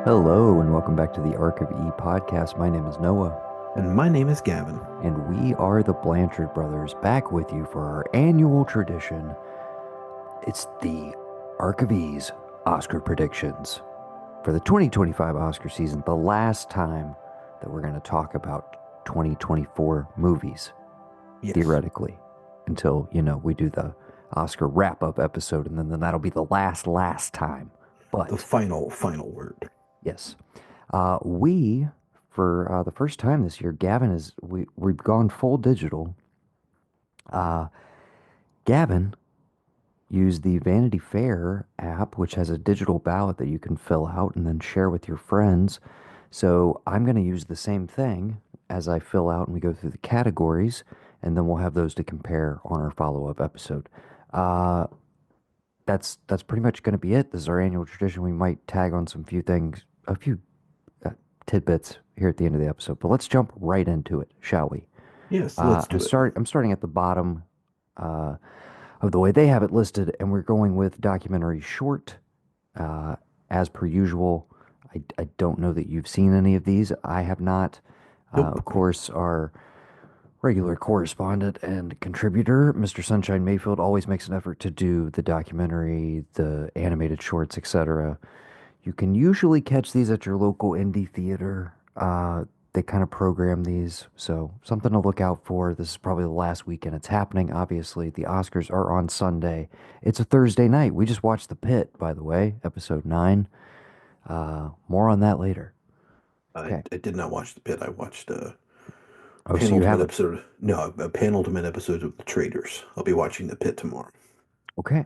Hello, and welcome back to the Arc of E podcast. My name is Noah, And my name is Gavin. and we are the Blanchard brothers back with you for our annual tradition. It's the Arc of E's Oscar predictions for the 2025 Oscar season, the last time that we're going to talk about 2024 movies, Yes, theoretically, until, we do the Oscar wrap up episode, and then that'll be the last time. the But final word. yes. We, for the first time this year, Gavin we've gone full digital. Uh, Gavin used the Vanity Fair app, which has a digital ballot that you can fill out and then share with your friends. So I'm going to use the same thing as I fill out and we go through the categories, and then we'll have those to compare on our follow-up episode. Uh, that's pretty much going to be it. This is our annual tradition. We might tag on some few things, a few uh, tidbits here at the end of the episode. But let's jump right into it, shall we? Yes, let's do it. I'm starting at the bottom uh, of the way they have it listed, and we're going with documentary short, uh, as per usual. I don't know that you've seen any of these. I have not. Nope. Of course, our regular correspondent and contributor, Mr. Sunshine Mayfield, always makes an effort to do the documentary, the animated shorts, etc. You can usually catch these at your local indie theater. They kind of program these, so something to look out for. This is probably the last weekend it's happening. Obviously, the Oscars are on Sunday. It's a Thursday night. We just watched The Pit, by the way, episode 9. More on that later. I, Okay. I did not watch The Pit. I watched a Oh, so you penultimate haven't? episode. No, a penultimate episode of The Traitors. I'll be watching The Pit tomorrow. Okay.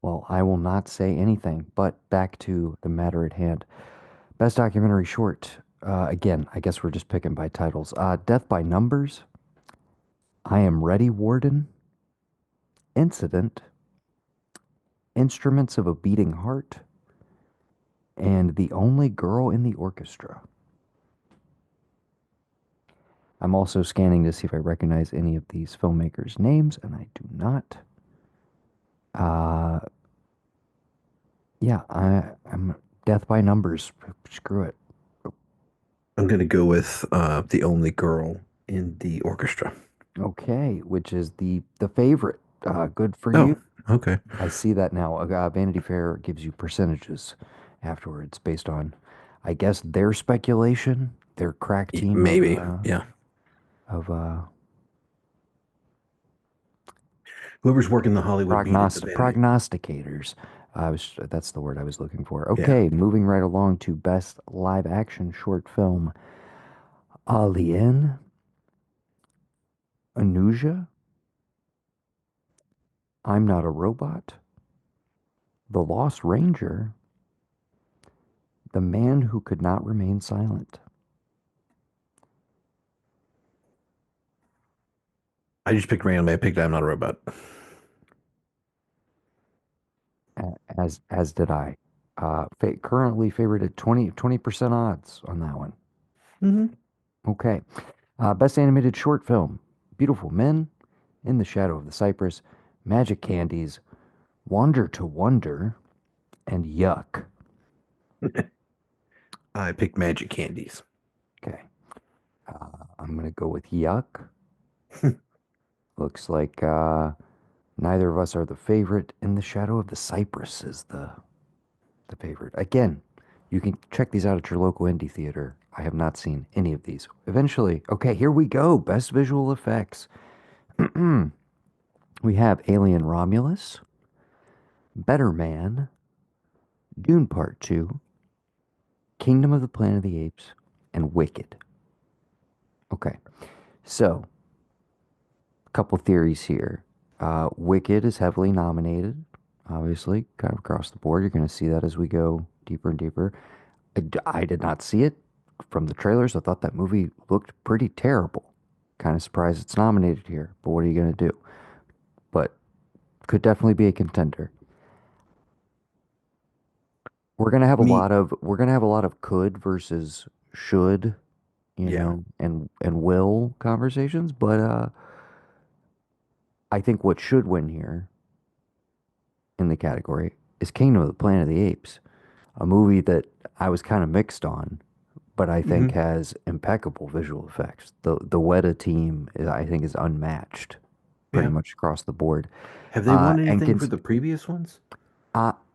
Well, I will not say anything, but back to the matter at hand. Best documentary short. Again, I guess we're just picking by titles. Death by Numbers, I Am Ready, Warden, Incident, Instruments of a Beating Heart, and The Only Girl in the Orchestra. I'm also scanning to see if I recognize any of these filmmakers' names, and I do not. Uh, yeah, I'm Death by Numbers. Screw it. I'm gonna go with the only girl in the orchestra. Okay, which is the favorite. Good for Oh, you. okay. I see that now. Vanity Fair gives you percentages afterwards based on, I guess, their speculation, their crack team Maybe. Yeah. of Whoever's working the Hollywood beat at the Vanity. prognosticators. That's the word I was looking for. Yeah. Okay, moving right along to best live action short film. Alien, Anuja, I'm Not a Robot, The Lost Ranger, The Man Who Could Not Remain Silent. I just picked randomly. I picked I'm Not a Robot. As did I. Currently favored at 20% odds on that one. Hmm. Okay. Best animated short film: Beautiful Men, In the Shadow of the Cypress, Magic Candies, Wander to Wonder, and Yuck. I picked Magic Candies. Okay. I'm gonna go with Yuck. Looks like neither of us are the favorite. In the Shadow of the Cypress is the favorite. Again, you can check these out at your local indie theater. I have not seen any of these. Eventually, okay, here we go. Best visual effects. We have Alien Romulus, Better Man, Dune Part 2, Kingdom of the Planet of the Apes, and Wicked. Okay, so a couple theories here. Wicked is heavily nominated, obviously, kind of across the board. You're going to see that as we go deeper and deeper. I did not see it from the trailers. I thought that movie looked pretty terrible. Kind of surprised it's nominated here, but what are you going to do? But could definitely be a contender. Me, We're gonna have a lot of could versus should, yeah. and will conversations, but I think what should win here in the category is Kingdom of the Planet of the Apes. a movie that I was kind of mixed on, but I think Hmm. has impeccable visual effects. The Weta team is, I think, is unmatched pretty Yeah. much across the board. Have they won And anything for cons the previous ones?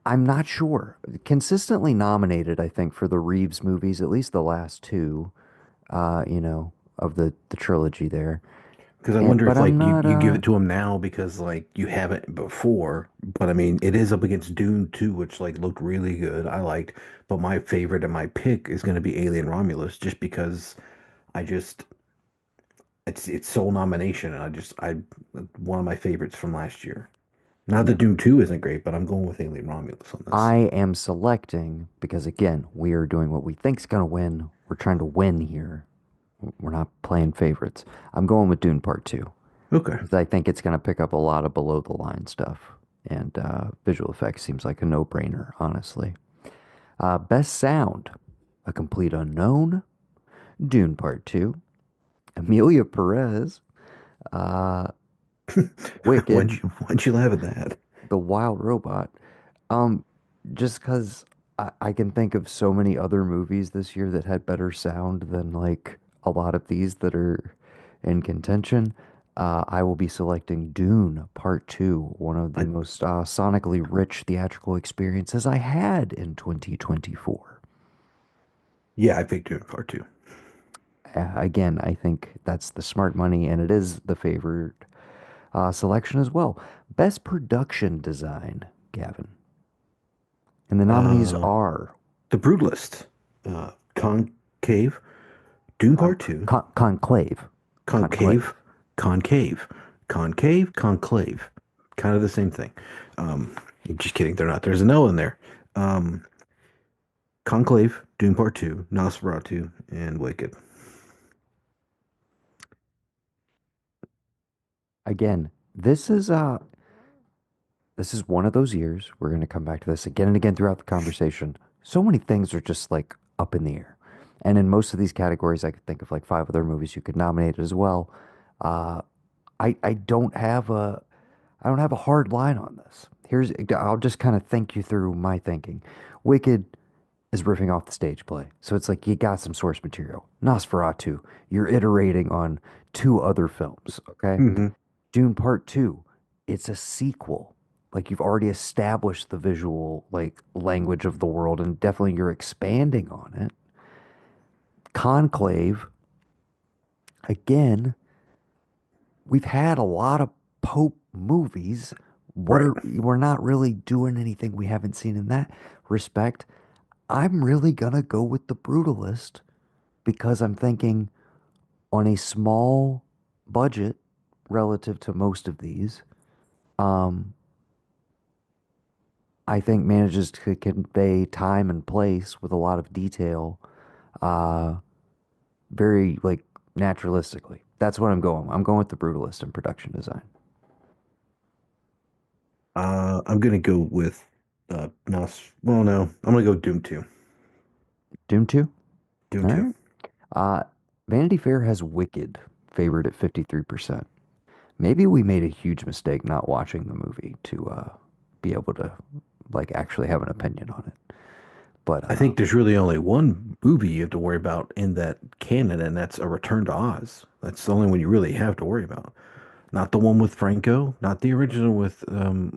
I'm not sure. Consistently nominated, I think, for the Reeves movies, at least the last two, you know, of the trilogy there. Because I And wonder but if I'm like you not you give it to them now because like you haven't before. But I mean, it is up against Dune 2, which like looked really good. I liked, but my favorite and my pick is going to be Alien Romulus, just because I just it's sole nomination, and I one of my favorites from last year. Not that yeah. Dune 2 isn't great, but I'm going with Alien Romulus on this. I am selecting because again, we are doing what we think's gonna win. We're trying to win here. We're not playing favorites. I'm going with Dune Part 2 Okay. because I think it's gonna pick up a lot of below the line stuff. And visual effects seems like a no-brainer, honestly. Best sound, A Complete Unknown, Dune Part 2, Amelia Perez, uh, Wicked, Why'd you laugh at that? The Wild Robot. Um, just because I can think of so many other movies this year that had better sound than like a lot of these that are in contention. I will be selecting Dune Part 2, one of the I most sonically rich theatrical experiences I had in 2024. Yeah, I picked Dune Part 2. Again, I think that's the smart money, and it is the favored selection as well. Best production design, Gavin. And the nominees Uh, are The Brutalist, Concave, Dune Part 2, Conclave. Concave, Conclave. Concave, Concave, Conclave. Kind of the same thing. Um, just kidding, they're not. There's an L in there. Um, Conclave, Dune Part 2, Nosferatu, and Wicked. Again, this is one of those years. We're going to come back to this again and again throughout the conversation. So many things are just like up in the air. And in most of these categories, I could think of like five other movies you could nominate as well. Uh, I don't have I don't have a hard line on this. I'll just kind of think you through my thinking. Wicked is riffing off the stage play. So it's like you got some source material. Nosferatu, you're iterating on two other films, okay? Hmm. Dune Part 2, it's a sequel. Like you've already established the visual like language of the world and definitely you're expanding on it. Conclave, again, we've had a lot of Pope movies. Right. We're not really doing anything we haven't seen in that respect. I'm really gonna go with The Brutalist because I'm thinking on a small budget relative to most of these, um, I think manages to convey time and place with a lot of detail, uh, very like naturalistically. That's what I'm going. I'm going with The Brutalist in production design. I'm gonna go with well, no, I'm gonna go Doom 2. Doom 2? Doom All 2. right. Uh, Vanity Fair has Wicked favored at 53%. Maybe we made a huge mistake not watching the movie to be able to like actually have an opinion on it. But I think there's really only one movie you have to worry about in that canon, and that's A Return to Oz. That's the only one you really have to worry about. Not the one with Franco, not the original with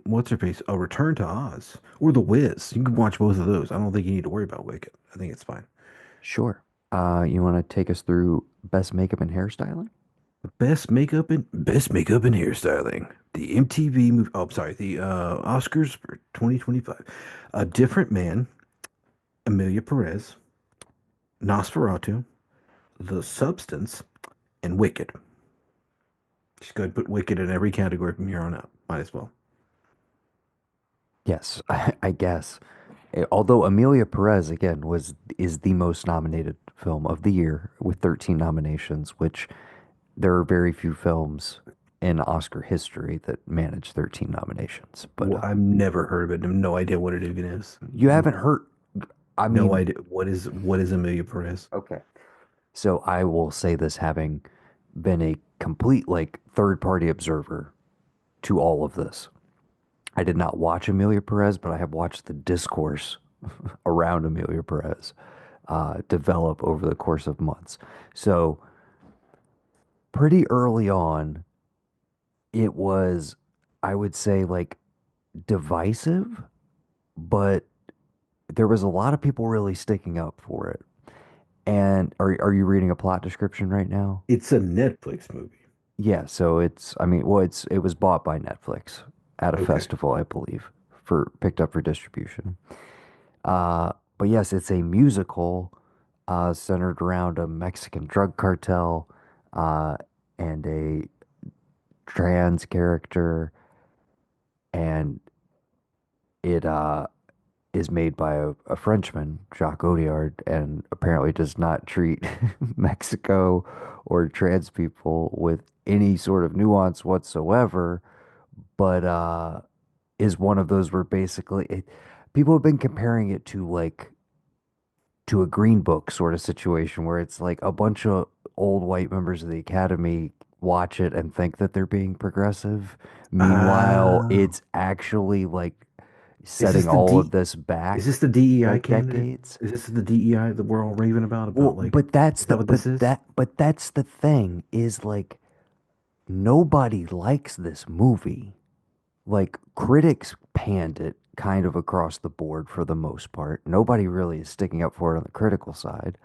what's her face, A Return to Oz, or The Wiz. You can watch both of those. I don't think you need to worry about Wicked. I think it's fine. sure. You want to take us through best makeup and hairstyling? Best makeup and hairstyling. The MTV movie. Oh, I'm sorry. The Oscars for 2025. A Different Man, Amelia Perez, Nosferatu, The Substance, and Wicked. Just go ahead and put Wicked in every category from here on out. Might as well. Yes, I guess. Although Amelia Perez again was is the most nominated film of the year with 13 nominations, which there are very few films in Oscar history that manage 13 nominations. But Well, I've never heard of it. I have no idea what it even is. you haven't heard. I No mean, idea what is Amelia Perez. okay. So I will say this having been a complete like third party observer to all of this. I did not watch Amelia Perez, but I have watched the discourse around Amelia Perez develop over the course of months. So pretty early on, it was, I would say, like divisive, but there was a lot of people really sticking up for it. And are you reading a plot description right now? It's a Netflix movie. Yeah, so it's I mean, well, it was bought by Netflix at a Okay. festival, I believe, for picked up for distribution. But yes, it's a musical centered around a Mexican drug cartel uh, and a trans character, and it is made by a Frenchman, Jacques Audiard, and apparently does not treat Mexico or trans people with any sort of nuance whatsoever, but is one of those where basically people have been comparing it to like to a Green Book sort of situation where it's like a bunch of old white members of the Academy watch it and think that they're being progressive. Meanwhile, Oh, it's actually like is this setting the all of D this is back this the DEI like candidate? decades. Is this the DEI that we're all raving about Well, like is that what this is? but that's the thing is like nobody likes this movie. Like critics panned it kind of across the board for the most part. Nobody really is sticking up for it on the critical side.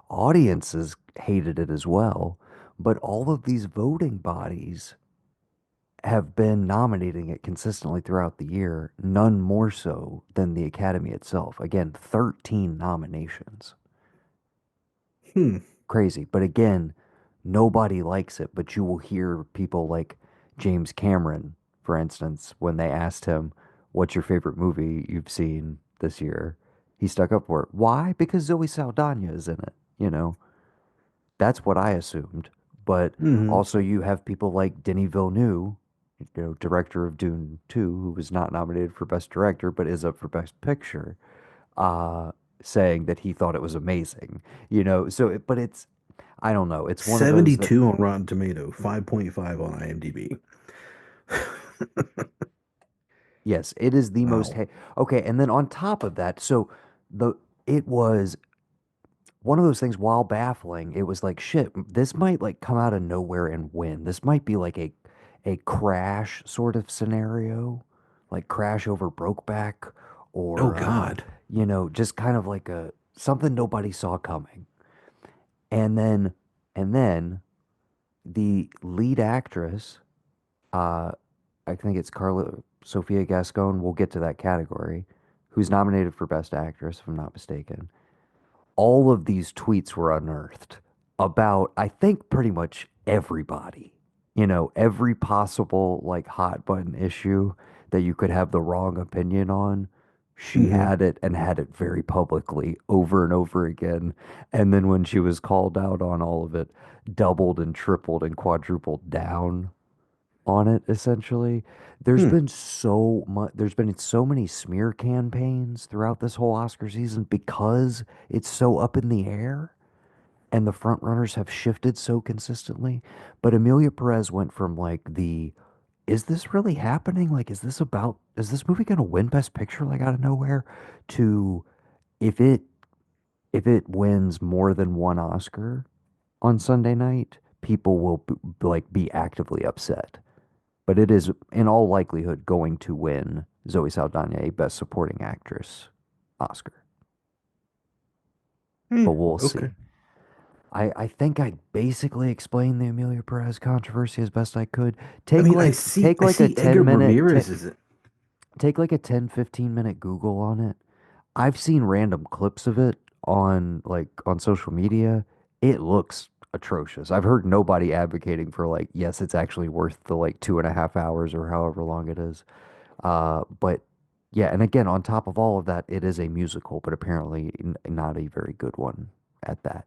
Audiences hated it as well, but all of these voting bodies have been nominating it consistently throughout the year, none more so than the Academy itself. Again, 13 nominations. Hmm. Crazy. But again, nobody likes it, but you will hear people like James Cameron, for instance, when they asked him, "What's your favorite movie you've seen this year?" He stuck up for it. Why? Because Zoe Saldana is in it. You know, that's what I assumed. But Hmm. also, you have people like Denis Villeneuve, director of Dune 2, who was not nominated for Best Director, but is up for Best Picture, uh, saying that he thought it was amazing. But I don't know. It's one of those that, 72 on Rotten Tomato, 5.5 on IMDb. yes, it is the most. Wow. Okay, and then on top of that, so the it was one of those things. While baffling, it was like shit. This might like come out of nowhere and win. This might be like a crash sort of scenario, like Crash over Brokeback, Oh or God. just kind of like a something nobody saw coming. And then and then the lead actress. Uh, I think it's Carla Sofia Gascon. We'll get to that category, who's nominated for Best Actress, if I'm not mistaken. All of these tweets were unearthed about, I think, pretty much everybody. Every possible like hot button issue that you could have the wrong opinion on. She Hmm. had it and had it very publicly over and over again. And then when she was called out on all of it, doubled and tripled and quadrupled down on it essentially. Hmm. There's been so many smear campaigns throughout this whole Oscar season because it's so up in the air and the front runners have shifted so consistently. But Amelia Perez went from like the is this really happening? Like is this movie going to win Best Picture like out of nowhere to if it if it wins more than one Oscar on Sunday night, people will be actively upset, but it is in all likelihood going to win Zoe Saldana a Best Supporting Actress Oscar. Hmm. But we'll Okay. see. I think I basically explained the Amelia Perez controversy as best I could. I Take mean, like take I like a see Edgar 10 minute Ramirez is it. take like a 10-15 minute Google on it. I've seen random clips of it on social media. It looks atrocious. I've heard nobody advocating for like, yes, it's actually worth the like 2.5 hours or however long it is. But yeah, and again, on top of all of that, it is a musical, but apparently not a very good one at that.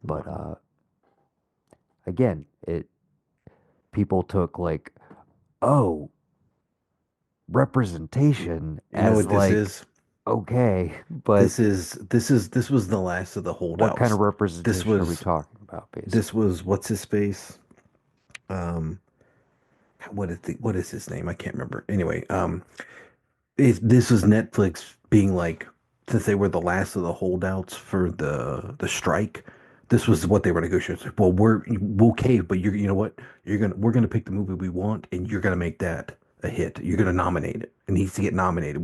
But Wow. again, it people took like, oh, representation You know as what this like, is? okay, but This was the last of the what kind of holdouts. This representation are we was talking about, this basically? was what's his face? Um, what is his name? I can't remember. Anyway, this was Netflix being like, since they were the last of the holdouts for the strike, this was what they were negotiating. Well, we'll cave, but you know what? We're gonna pick the movie we want, and you're gonna make that a hit. You're gonna nominate it. It needs to get nominated.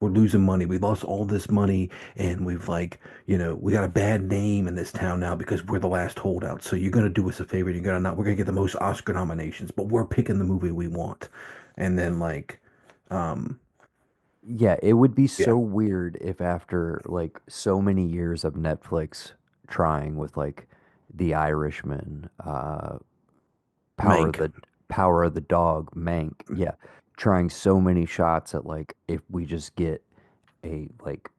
We're losing money. We lost all this money, and we've like, we got a bad name in this town now because we're the last holdout. So you're gonna do us a favor. We're gonna get the most Oscar nominations, but we're picking the movie we want. And then like, um, Yeah, it would be yeah, so weird if after like so many years of Netflix trying with like The Irishman, Power of Mank. the Power of the Dog, Mank, yeah, trying so many shots at like if we just get a like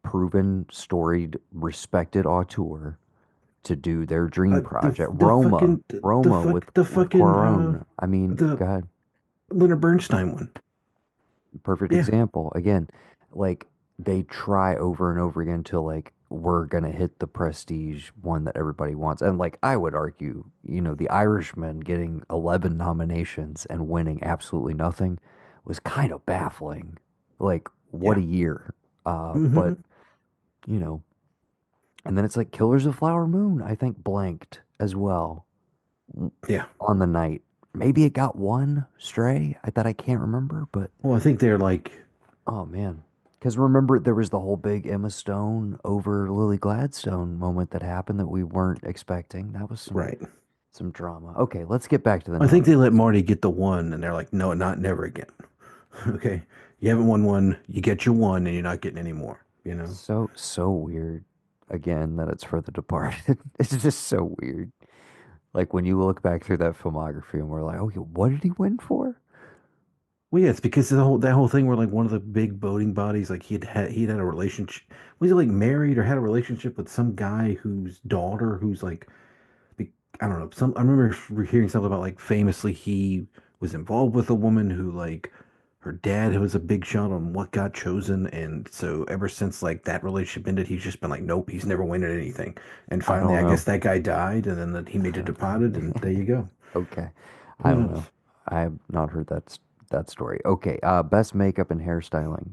proven, storied, respected auteur to do their dream The project. the Roma, fucking Roma the with fucking Cuarón. I mean, the God, Leonard Bernstein one. perfect Yeah, example. Again, like they try over and over again to like we're gonna hit the prestige one that everybody wants. And like I would argue, The Irishman getting 11 nominations and winning absolutely nothing was kind of baffling. Like, what yeah. a year. But Hmm. you know, and then it's like Killers of Flower Moon, I think blanked as well Yeah. on the night. Maybe it got one stray that I can't remember, but Well, I think they're like oh man. Because remember, there was the whole big Emma Stone over Lily Gladstone moment that happened that we weren't expecting. That was some right. some drama. Okay, let's get back to the I think they let nominees. Marty get the one, and they're like, no, not never again. Okay, you haven't won one. You get your one, and you're not getting any more. You know. So weird. Again, that it's for The Departed. It's just so weird. Like when you look back through that filmography and we're like, okay, what did he win for? Well, yeah, it's because that whole thing where like one of the big voting bodies, like he'd had a relationship. Was he like married or had a relationship with some guy whose daughter, who's like be- I don't know. I remember hearing something about like famously he was involved with a woman who like her dad was a big shot on what got chosen, and so ever since like that relationship ended, he's just been like, nope, he's never winning anything. And I finally, don't I know. guess that guy died, and then he made it departed, and there you go. Okay. I Who don't knows? know. I have not heard that story. Okay. Best makeup and hairstyling.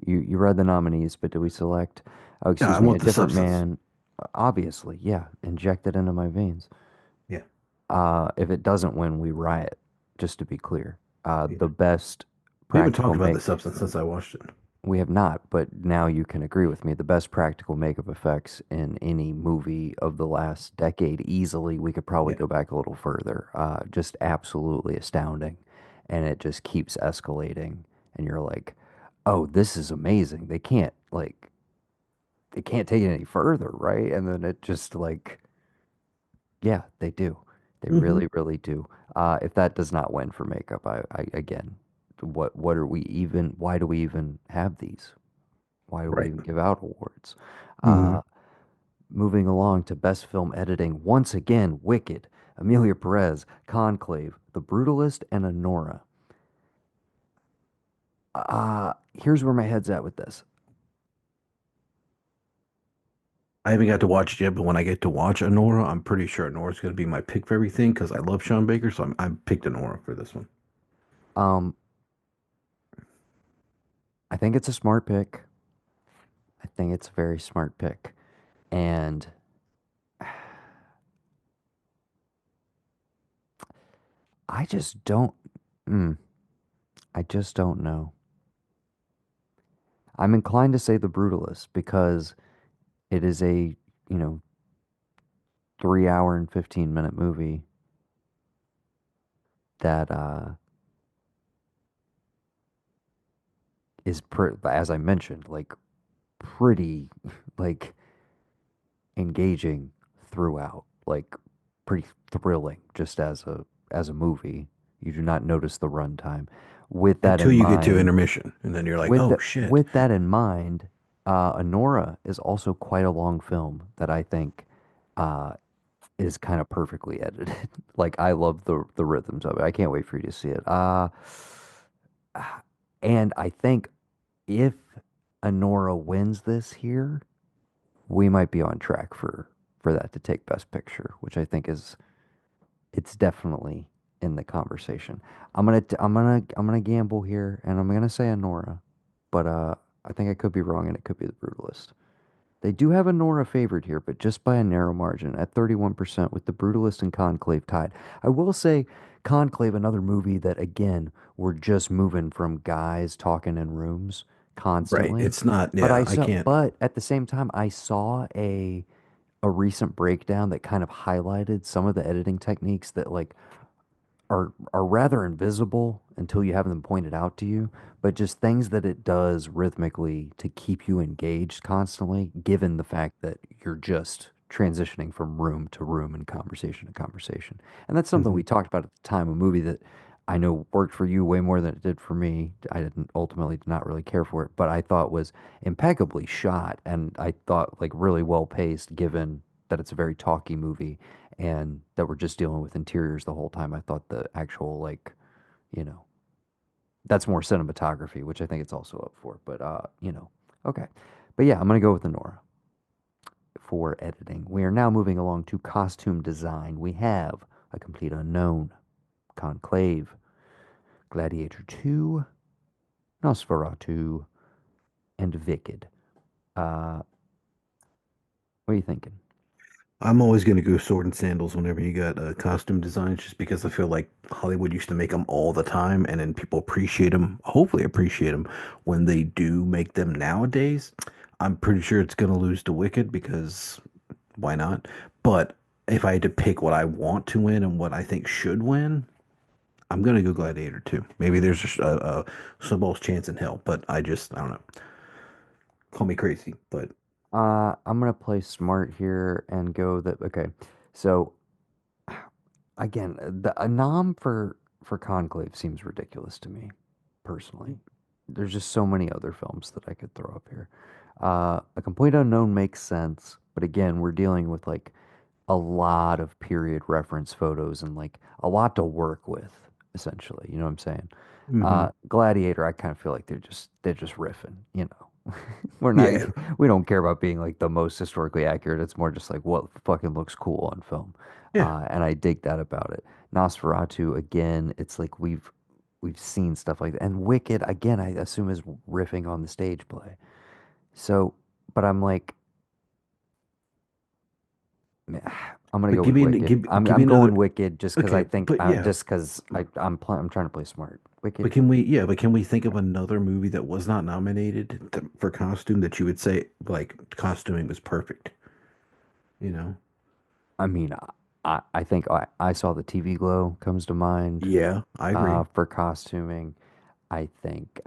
You read the nominees, but do we select? Oh, Yeah, I excuse me. A want the Different substance. Man. Obviously, yeah. Inject it into my veins. Yeah, If it doesn't win, we riot. Just to be clear. yeah. The best We haven't practical talked about make. the substance since I watched it. We have not, but now you can agree with me. The best practical makeup effects in any movie of the last decade, easily, we could probably Yeah. go back a little further. Just absolutely astounding. And it just keeps escalating. And you're like, oh, this is amazing. They can't take it any further, right? And then it just like, yeah, they do. They Hmm. really, really do. If that does not win for makeup, again, what are we even, why do we even have these? Why do we Right. even give out awards? Hmm. Uh, moving along to best film editing, once again, Wicked, Amelia Perez, Conclave, The Brutalist, and Anora. Here's where my head's at with this. I haven't got to watch it yet, but when I get to watch Anora, I'm pretty sure Anora's going to be my pick for everything because I love Sean Baker, so I picked Anora for this one. Um, I think it's a smart pick. I think it's a very smart pick, and I just don't. Mm, I just don't know. I'm inclined to say The Brutalist because it is a you know 3 hour and 15 minute movie that as I mentioned, like pretty like engaging throughout, like pretty thrilling just as a movie. You do not notice the runtime. With that Until in you get to mind, intermission, and then you're like, oh shit. with that in mind, Anora is also quite a long film that I think uh is kind of perfectly edited. Like I love the rhythms of it. I can't wait for you to see it. And I think if Anora wins this here, we might be on track for that to take Best Picture, which I think is it's definitely in the conversation. I'm gonna gamble here, and I'm gonna say Anora, but I think I could be wrong, and it could be The Brutalist. They do have a Nora favored here, but just by a narrow margin at 31%, with The Brutalist and Conclave tied. I will say Conclave, another movie that, again, we're just moving from guys talking in rooms Right. constantly. It's not, But yeah, I can't. but at the same time, I saw a recent breakdown that kind of highlighted some of the editing techniques that like are rather invisible until you have them pointed out to you, but just things that it does rhythmically to keep you engaged constantly, given the fact that you're just transitioning from room to room and conversation to conversation. And that's something Mhm. we talked about at the time, a movie that I know worked for you way more than it did for me. I didn't ultimately did not really care for it, but I thought was impeccably shot and I thought like really well paced given that it's a very talky movie and that we're just dealing with interiors the whole time. I thought the actual like, you know, that's more cinematography, which I think it's also up for. But okay. But yeah, I'm gonna go with the Nora for editing. We are now moving along to costume design. We have A Complete Unknown, Conclave, Gladiator 2, Nosferatu, and Wicked. What are you thinking? I'm always going to go sword and sandals whenever you got costume designs, just because I feel like Hollywood used to make them all the time, and then people appreciate them, hopefully appreciate them when they do make them nowadays. I'm pretty sure it's going to lose to Wicked because why not? But if I had to pick what I want to win and what I think should win, I'm going to go Gladiator too. Maybe there's a snowball's chance in hell, but I don't know. Call me crazy, but I'm gonna play smart here and go that okay. So again, the a nom for Conclave seems ridiculous to me, personally. There's just so many other films that I could throw up here. A Complete Unknown makes sense, but again, we're dealing with like a lot of period reference photos and like a lot to work with, essentially. You know what I'm saying? hmm. Gladiator, I kind of feel like they're just riffing, you know. We're not Yeah, we don't care about being like the most historically accurate. It's more just like what fucking looks cool on film. yeah. And I dig that about it. Nosferatu, again, it's like we've seen stuff like that. And Wicked, again, I assume is riffing on the stage play. So, but I'm like, meh, I'm gonna But go with Wicked. give me I'm another. going Wicked just because I Okay, think but yeah, just because I'm trying to play smart. Wicked. but can we? Yeah, but can we think of another movie that was not nominated for costume that you would say like costuming was perfect? You know? I mean, I think I saw the TV Glow comes to mind Yeah, I agree. for costuming. I think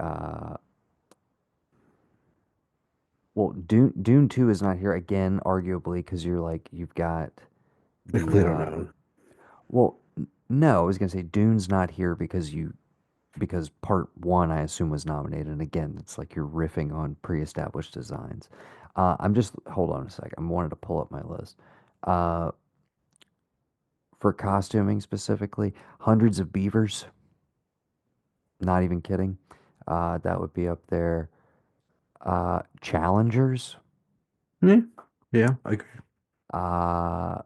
well, Dune 2 is not here again, arguably because you're like you've got I the clearly don't know. well, no, I was gonna say Dune's not here because part one I assume was nominated, and again, it's like you're riffing on pre-established designs. I'm just hold on a sec. I wanted to pull up my list. Uh, for costuming specifically, Hundreds of Beavers. Not even kidding. That would be up there. Challengers. Yeah, yeah, I agree. Uh,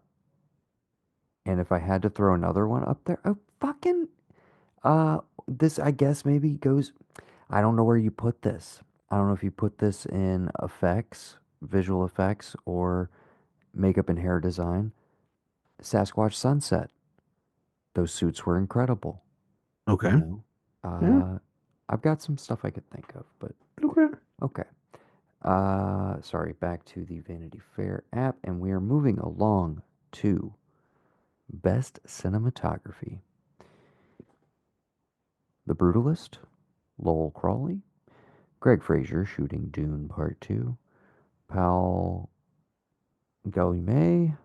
and if I had to throw another one up there, oh fucking this I guess maybe goes. I don't know where you put this. I don't know if you put this in effects, visual effects, or makeup and hair design. Sasquatch Sunset. Those suits were incredible. You Okay. know, Yeah. I've got some stuff I could think of, but Okay. okay. Sorry, back to the Vanity Fair app, and we are moving along to Best Cinematography. The Brutalist, Lowell Crawley, Greg Fraser shooting Dune Part 2, Paul Guillemets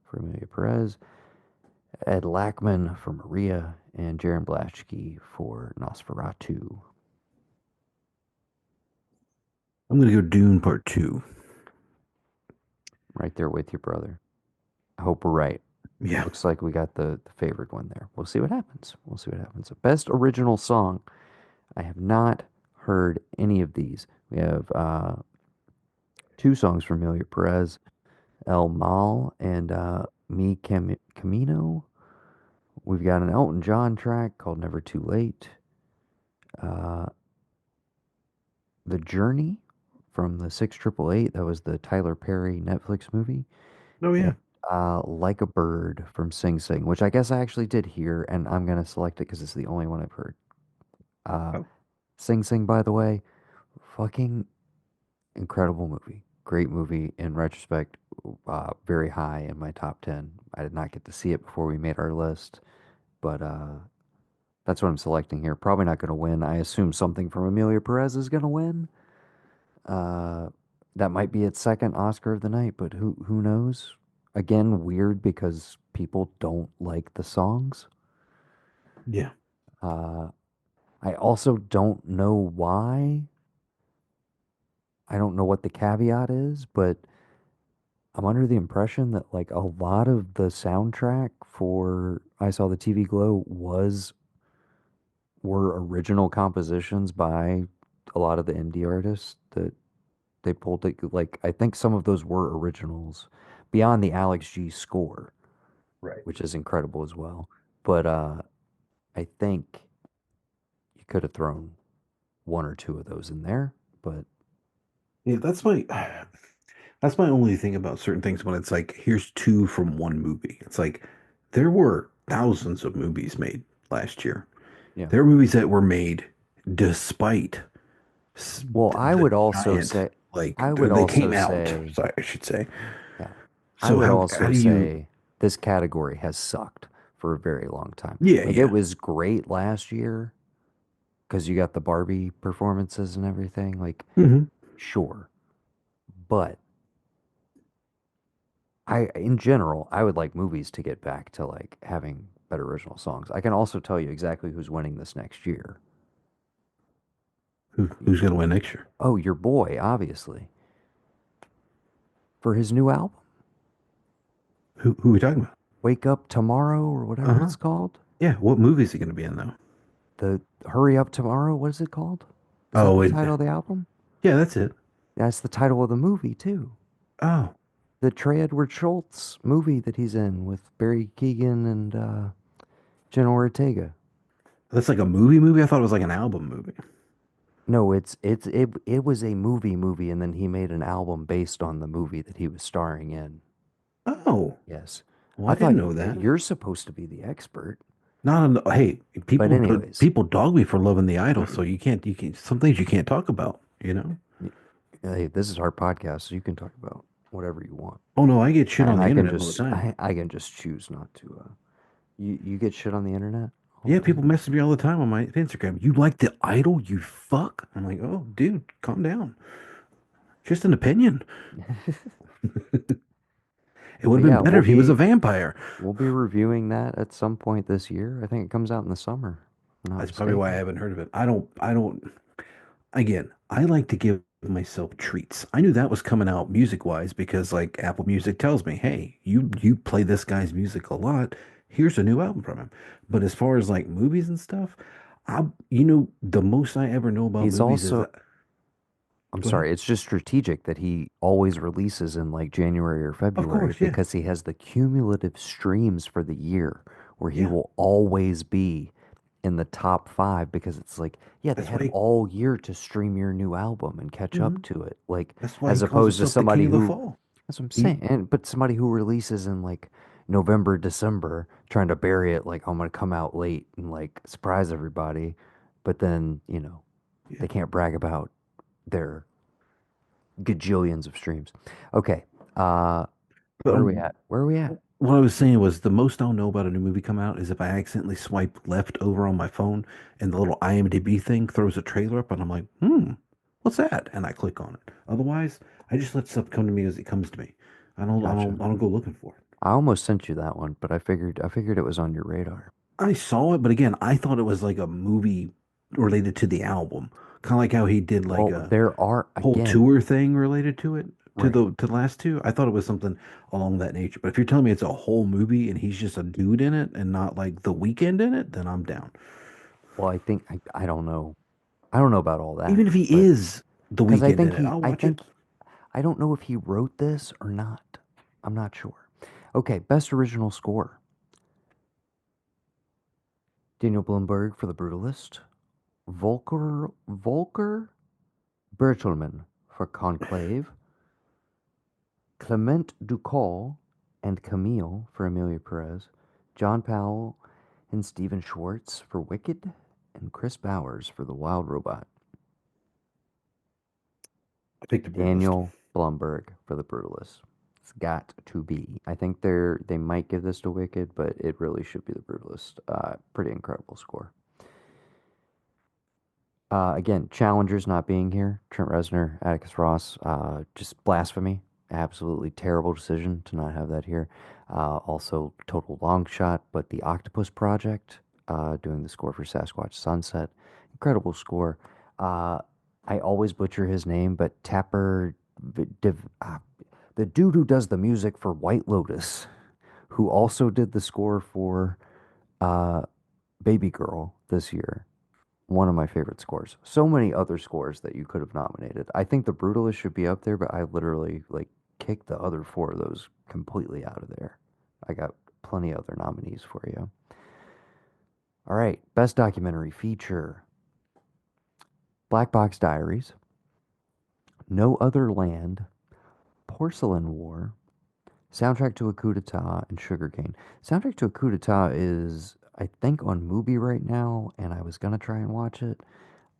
for Amelia Perez, Ed Lackman for Maria, and Jaron Blashke for Nosferatu. I'm gonna go Dune Part Two. Right there with you, brother. I hope we're right. Yeah. Looks like we got the favored one there. We'll see what happens. We'll see what happens. Best original song. I have not heard any of these. We have two songs from Amelia Perez, El Mal and Camino. We've got an Elton John track called Never Too Late. Uh, The Journey. from the 6888. That was the Tyler Perry Netflix movie. Oh yeah. And Like a Bird from Sing Sing, which I guess I actually did hear, and I'm gonna select it because it's the only one I've heard. Uh, Oh Sing Sing, by the way, fucking incredible movie. Great movie in retrospect. Very high in my top 10. I did not get to see it before we made our list, but that's what I'm selecting here. Probably not going to win. I assume something from Amelia Perez is going to win. Uh, that might be its second Oscar of the night, but who knows? Again, weird because people don't like the songs. yeah. Uh, I also don't know why. I don't know what the caveat is, but I'm under the impression that like a lot of the soundtrack for I Saw the TV Glow was were original compositions by a lot of the indie artists that they pulled it. Like I think some of those were originals beyond the Alex G score, Right. which is incredible as well. But I think you could have thrown one or two of those in there. But Yeah, that's my only thing about certain things when it's like here's two from one movie. It's like there were thousands of movies made last year. yeah. There are movies that were made despite Well, the giant I or would they came also out, say, sorry, I should say. yeah, I So would how also do you say this category has sucked for a very long time. yeah, Like it yeah. was great last year because you got the Barbie performances and everything. Like, Hmm. sure, but in general, I would like movies to get back to like having better original songs. I can also tell you exactly who's winning this next year. Who's gonna win next year? Oh, your boy, obviously, for his new album, Who are we talking about? Wake Up Tomorrow or whatever Uh-huh. it's called. Yeah, what movie is he gonna be in though? The Hurry Up Tomorrow, what is it called? Is that Oh, the title of the album? yeah, that's it. That's the title of the movie too. Oh, The Trey Edward Schultz movie that he's in with Barry Keoghan and Jenna Ortega. that's like a movie. I thought it was like an album movie. No, it was a movie, and then he made an album based on the movie that he was starring in. Oh, Yes, well, I I didn't thought know that. you're supposed to be the expert, Not on hey, but anyways, people dog me for loving the idol, so you can't some things you can't talk about, you know? y- hey, this is our podcast, so you can talk about whatever you want, Oh no, I get shit on and the internet all the time. I can just choose not to. You get shit on the internet all Yeah, the people time. message me all the time on my Instagram. You like the idol, you fuck? I'm like, oh, dude, calm down. Just an opinion. It would But have been yeah, better if he was a vampire. we'll be reviewing that at some point this year. I think it comes out in the summer, if I'm not That's probably why I mistaken. haven't heard of it. I don't again, I like to give myself treats. I knew that was coming out music wise because like Apple Music tells me, hey, you play this guy's music a lot. Here's a new album from him. But as far as like movies and stuff, I the most I ever know about He's movies is also, I'm go ahead. sorry, it's just strategic that he always releases in like January or Of February course, yeah. because he has the cumulative streams for the year where he Yeah. will always be in the top five because it's like, yeah, they That's had why all year to stream your new album and catch up mhm. to it. Like, That's why he as calls opposed to himself the king somebody of the who, fall. that's what I'm He saying. But somebody who releases in like November, December, trying to bury it, like, I'm going to come out late and like surprise everybody. But then, yeah. they can't brag about their gajillions of streams. Okay. Uh, But where are we at? Where are we at? what I was saying was the most I'll know about a new movie come out is if I accidentally swipe left over on my phone and the little IMDb thing throws a trailer up and I'm like, what's that? And I click on it. Otherwise, I just let stuff come to me as it comes to me. Gotcha. I don't go looking for it. I almost sent you that one, but I figured it was on your radar. I saw it, but again, I thought it was like a movie related to the album. Kind of like how he did like Well, a there are whole again, tour thing related to it right. to the last two. I thought it was something along that nature. But if you're telling me it's a whole movie and he's just a dude in it and not like the weekend in it, then I'm down. Well, I think I don't know. I don't know about all that, Even if he but is the because weekend in it, I'll I watch it. think I don't know if he wrote this or not. I'm not sure. Okay, best original score. Daniel Blumberg for The Brutalist. Volker Bertelmann for Conclave, Clement Ducall and Camille for Amelia Perez, John Powell and Stephen Schwartz for Wicked, and Chris Bowers for The Wild Robot. I picked the Brutalist. Daniel Blumberg for The Brutalist. It's got to be. I think they might give this to Wicked, but it really should be The Brutalist. Pretty incredible score. Again, challengers not being here. Trent Reznor, Atticus Ross, just blasphemy. Absolutely terrible decision to not have that here. Also, total long shot, but the Octopus Project, doing the score for Sasquatch Sunset. Incredible score. I always butcher his name, but the dude who does the music for White Lotus, who also did the score for uh, Baby Girl this year, one of my favorite scores. So many other scores that you could have nominated. I think The Brutalist should be up there, but I literally like kicked the other four of those completely out of there. I got plenty of other nominees for you. All right, best documentary feature: Black Box Diaries, No Other Land, Porcelain War, Soundtrack to a Coup d'etat, and Sugarcane. Soundtrack to a Coup d'etat is, I think, on Mubi right now, and I was gonna try and watch it.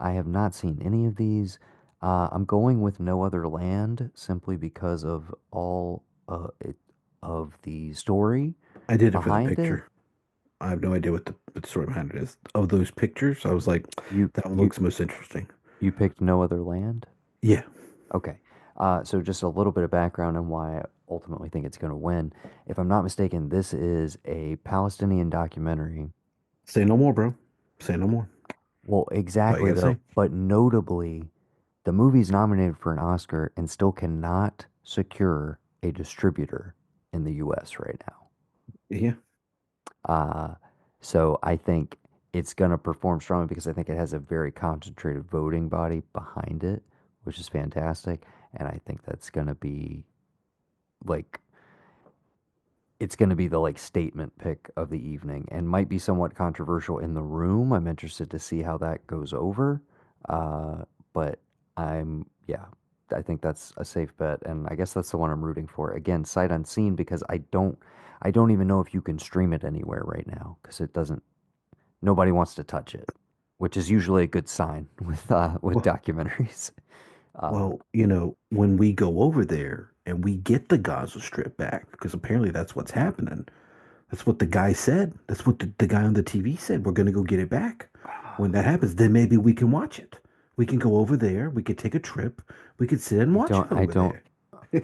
I have not seen any of these. I'm going with No Other Land simply because of all of the story I did it for the behind it. picture. I have no idea what the story behind it is. Of those pictures, I was like, You that one you looks most interesting. you picked No Other Land? Yeah. Okay. So just a little bit of background on why I ultimately think it's going to win. If I'm not mistaken, this is a Palestinian documentary. Say no more, bro. Say no more. Well, That's all you exactly gotta though, say. but notably, the movie's nominated for an Oscar and still cannot secure a distributor in the US right now. Yeah. Uh, so I think it's going to perform strongly because I think it has a very concentrated voting body behind it, which is fantastic. And I think that's going to be like it's going to be the like statement pick of the evening and might be somewhat controversial in the room. I'm interested to see how that goes over. But yeah, I think that's a safe bet. And I guess that's the one I'm rooting for. Again, sight unseen because I don't even know if you can stream it anywhere right now because it doesn't, nobody wants to touch it, which is usually a good sign with Well, documentaries. Uh, when we go over there and we get the Gaza Strip back, because apparently that's what's happening. That's what the guy said. That's what the guy on the TV said. We're gonna go get it back. When that happens, then maybe we can watch it. We can go over there. We could take a trip. We could sit and watch it I over don't, there.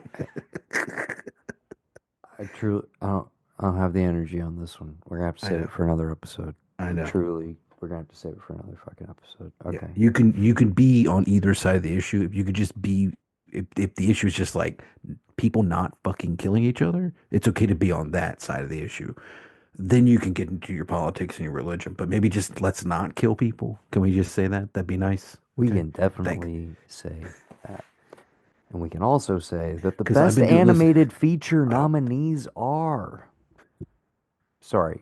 I don't have the energy on this one. We're gonna have to I save know. it for another episode. I know. Truly, we're gonna have to save it for another fucking episode. Yeah, Okay. you can be on either side of the issue. If you could just be, if the issue is just like people not fucking killing each other, it's okay to be on that side of the issue. Then you can get into your politics and your religion. But maybe just let's not kill people. Can we just say that? That'd be nice. We Okay. can Thanks. definitely say that. And we can also say that the Because I've best been doing this. animated feature Oh, nominees are. Sorry,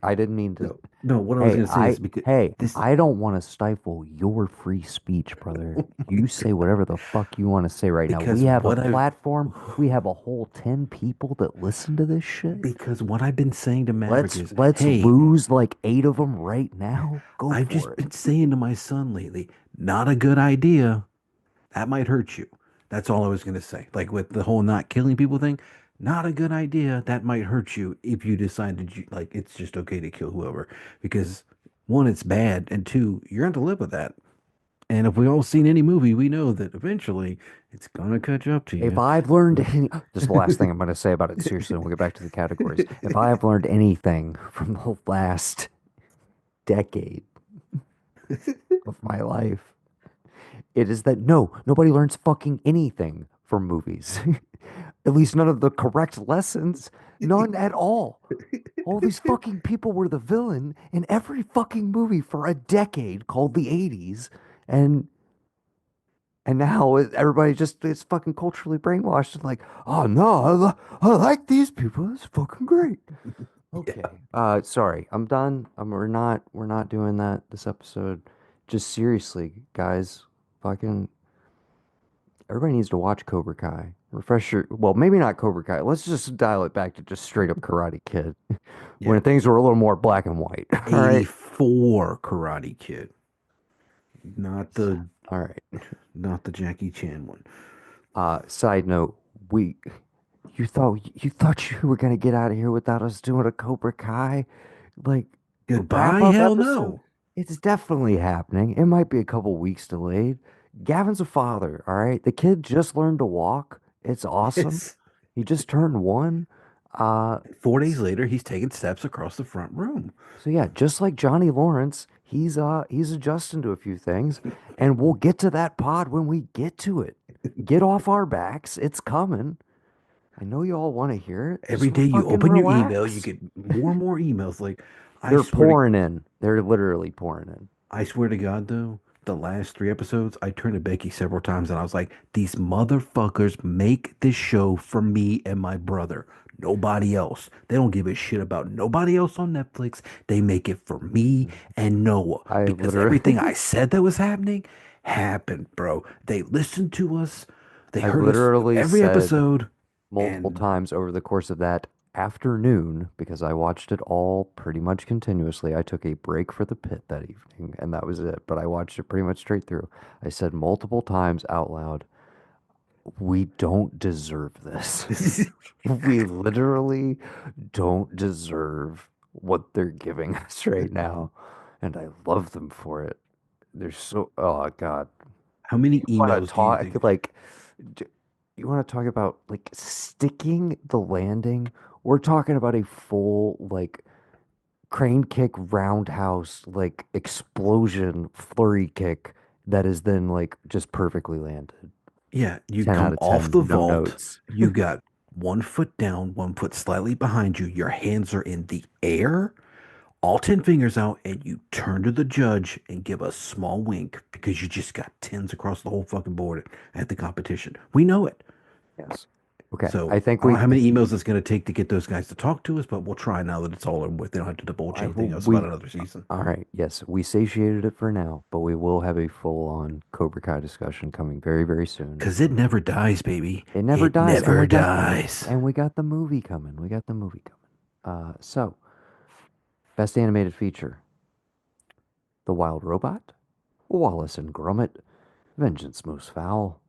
I didn't mean to. no, no. What I was gonna say is because this, I don't want to stifle your free speech, brother. oh my You say God. whatever the fuck you want to say right now. We Because have a what I've platform. We have a whole 10 people that listen to this shit. because what I've been saying to Maverick is, Let's hey, lose like 8 of them right now. Go I've for just it. been saying to my son lately, not a good idea. That might hurt you. That's all I was gonna say. Like with the whole not killing people thing, not a good idea. That might hurt you if you decide that you like it's just okay to kill whoever. Because one, it's bad, and two, you're going to live with that. And if we all seen any movie, we know that eventually it's gonna catch up to If you. I've learned any, this is the last thing I'm going to say about it seriously, and we'll get back to the categories. If I have learned anything from the last decade of my life, it is that no, nobody learns fucking anything from movies. At least none of the correct lessons. None at all. All these fucking people were the villain in every fucking movie for a decade called the 80s. And now everybody just is fucking culturally brainwashed and like, oh no, I like these people. It's fucking great. Yeah. Okay. Sorry, I'm done. We're not doing that this episode. Just seriously, guys, fucking Everybody needs to watch Cobra Kai. Refresh your, well, maybe not Cobra Kai. Let's just dial it back to just straight up Karate Kid Yeah. when things were a little more black and white. All right. 84 Karate Kid. Not Yes. the All right. not the Jackie Chan one. Side note, we you thought you were gonna get out of here without us doing a Cobra Kai like wrap Goodbye? up Hell episode? no. It's definitely happening. It might be a couple weeks delayed. Gavin's a father, all right? The kid just learned to walk. It's awesome. It's He just turned one. Uh, 4 days later, he's taking steps across the front room. so yeah, just like Johnny Lawrence, he's adjusting to a few things, and we'll get to that pod when we get to it. Get off our backs. It's coming. I know you all want to hear it. Every Just day you fucking open your email, you relax. get more and more emails. Like, I They're swear to pouring in. They're literally pouring in. I swear to God, though, the last 3 episodes, I turned to Becky several times and I was like, these motherfuckers make this show for me and my brother. Nobody else. They don't give a shit about nobody else on Netflix. They make it for me and Noah I because everything I literally, said that was happening happened, bro. They listened to us. They I've heard us literally every said episode. multiple And times over the course of that afternoon, because I watched it all pretty much continuously. I took a break for the pit that evening, and that was it. But I watched it pretty much straight through. I said multiple times out loud, we don't deserve this. We literally don't deserve what they're giving us right now. And I love them for it. They're so, oh God. how many You want to emails do you talk think? like, d- you want to talk about like sticking the landing? We're talking about a full like crane kick roundhouse, like explosion flurry kick that is then like just perfectly landed. Yeah, you 10 out come of off 10, the no vault. notes. You got 1 foot down, 1 foot slightly behind you. Your hands are in the air, all 10 fingers out, and you turn to the judge and give a small wink because you just got tens across the whole fucking board at the competition. We know it. Yes. Okay. So I think I don't know we, how many emails it's going to take to get those guys to talk to us, but we'll try now that it's all over with. They don't have to divulge I will, anything else about we, another season. all right. Yes, we satiated it for now, but we will have a full on Cobra Kai discussion coming very, very soon. Because it never dies, baby. It never It dies, never dies. and we got the movie coming. We got the movie coming. So best animated feature: The Wild Robot, Wallace and Gromit, Vengeance Most Foul,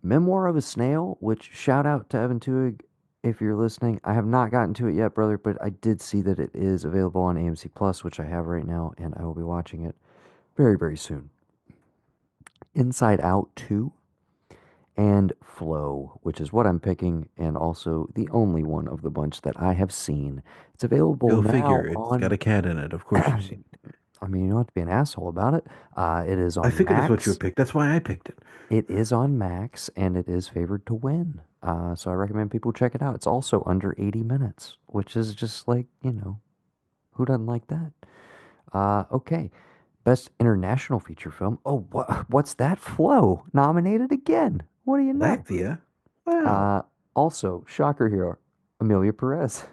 Memoir of a Snail. Which shout out to Evan Tuig if you're listening. I have not gotten to it yet, brother, but I did see that it is available on AMC Plus, which I have right now, and I will be watching it very, very soon. Inside Out 2 and Flow, which is what I'm picking, and also the only one of the bunch that I have seen. It's available Go figure. now It's got on, a cat in it. Of course you've I seen it. mean, you don't have to be an asshole about it. It is I on figured that's what you would Max. pick. That's why I picked it. It is on Max, and it is favored to win. So I recommend people check it out. It's also under 80 minutes, which is just like, who doesn't like that? Okay. Best international feature film. Oh, what's that? Flow nominated again. What do you know? Latvia? Wow. Uh, Also, shocker here, Amelia Perez.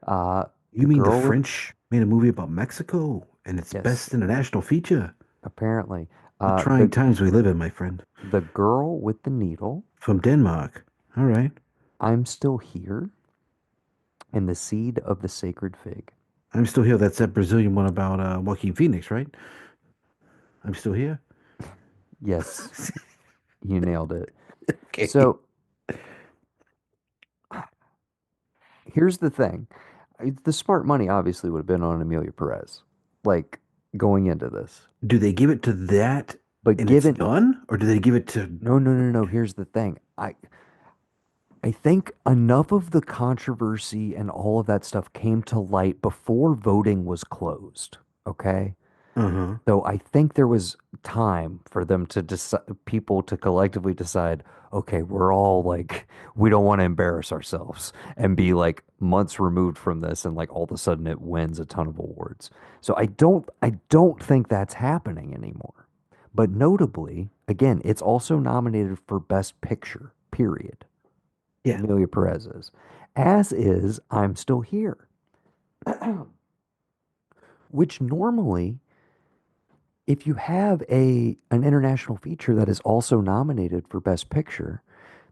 The You mean the girl with, French made a movie about Mexico and its yes, best international feature? apparently. The Uh, trying the times we live in, my friend. the girl with the needle. From Denmark. All right. I'm still here. And the seed of the sacred fig. I'm still here. That's that Brazilian one about Joaquin Phoenix, right? I'm still here. Yes, you nailed it. Okay. So here's the thing. The smart money obviously would have been on Amelia Perez, like going into this. Do they give it to that But and it's given, done? Or do they give it to. no, no, no, no, here's the thing. I think enough of the controversy and all of that stuff came to light before voting was closed. Okay. Uh-huh. So I think there was time for them to decide, people to collectively decide, okay, we're all like, we don't want to embarrass ourselves and be like months removed from this, and like all of a sudden it wins a ton of awards. So I don't think that's happening anymore. But notably, again, it's also nominated for Best Picture, period. Yeah. Amelia Perez is, as is I'm Still Here, which normally if you have an international feature that is also nominated for Best Picture,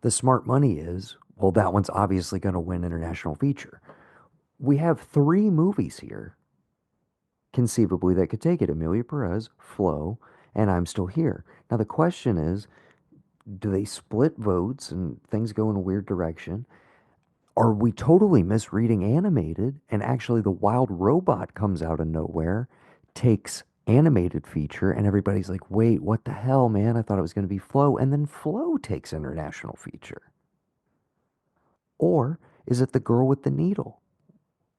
the smart money is, well, that one's obviously going to win international feature. We have three movies here, conceivably, that could take it: Amelia Perez, Flo, and I'm Still Here. Now, the question is, do they split votes and things go in a weird direction? Are we totally misreading animated and actually the wild robot comes out of nowhere, takes animated feature, and everybody's like, wait, what the hell, man? I thought it was going to be Flo. And then Flo takes international feature. Or is it The Girl with the Needle,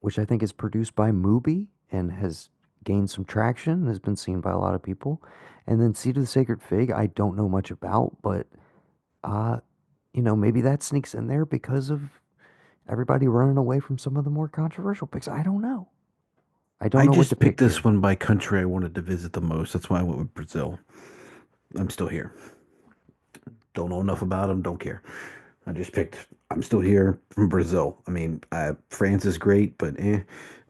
which I think is produced by Mubi and has gained some traction and has been seen by a lot of people? And then Seed of the Sacred Fig, I don't know much about, but uh, maybe that sneaks in there because of everybody running away from some of the more controversial picks. I don't know. I don't I know what to just picked pick this here. one by country I wanted to visit the most. That's why I went with Brazil. I'm still here. Don't know enough about them. Don't care. I just picked. I'm still here from Brazil. I mean, France is great, but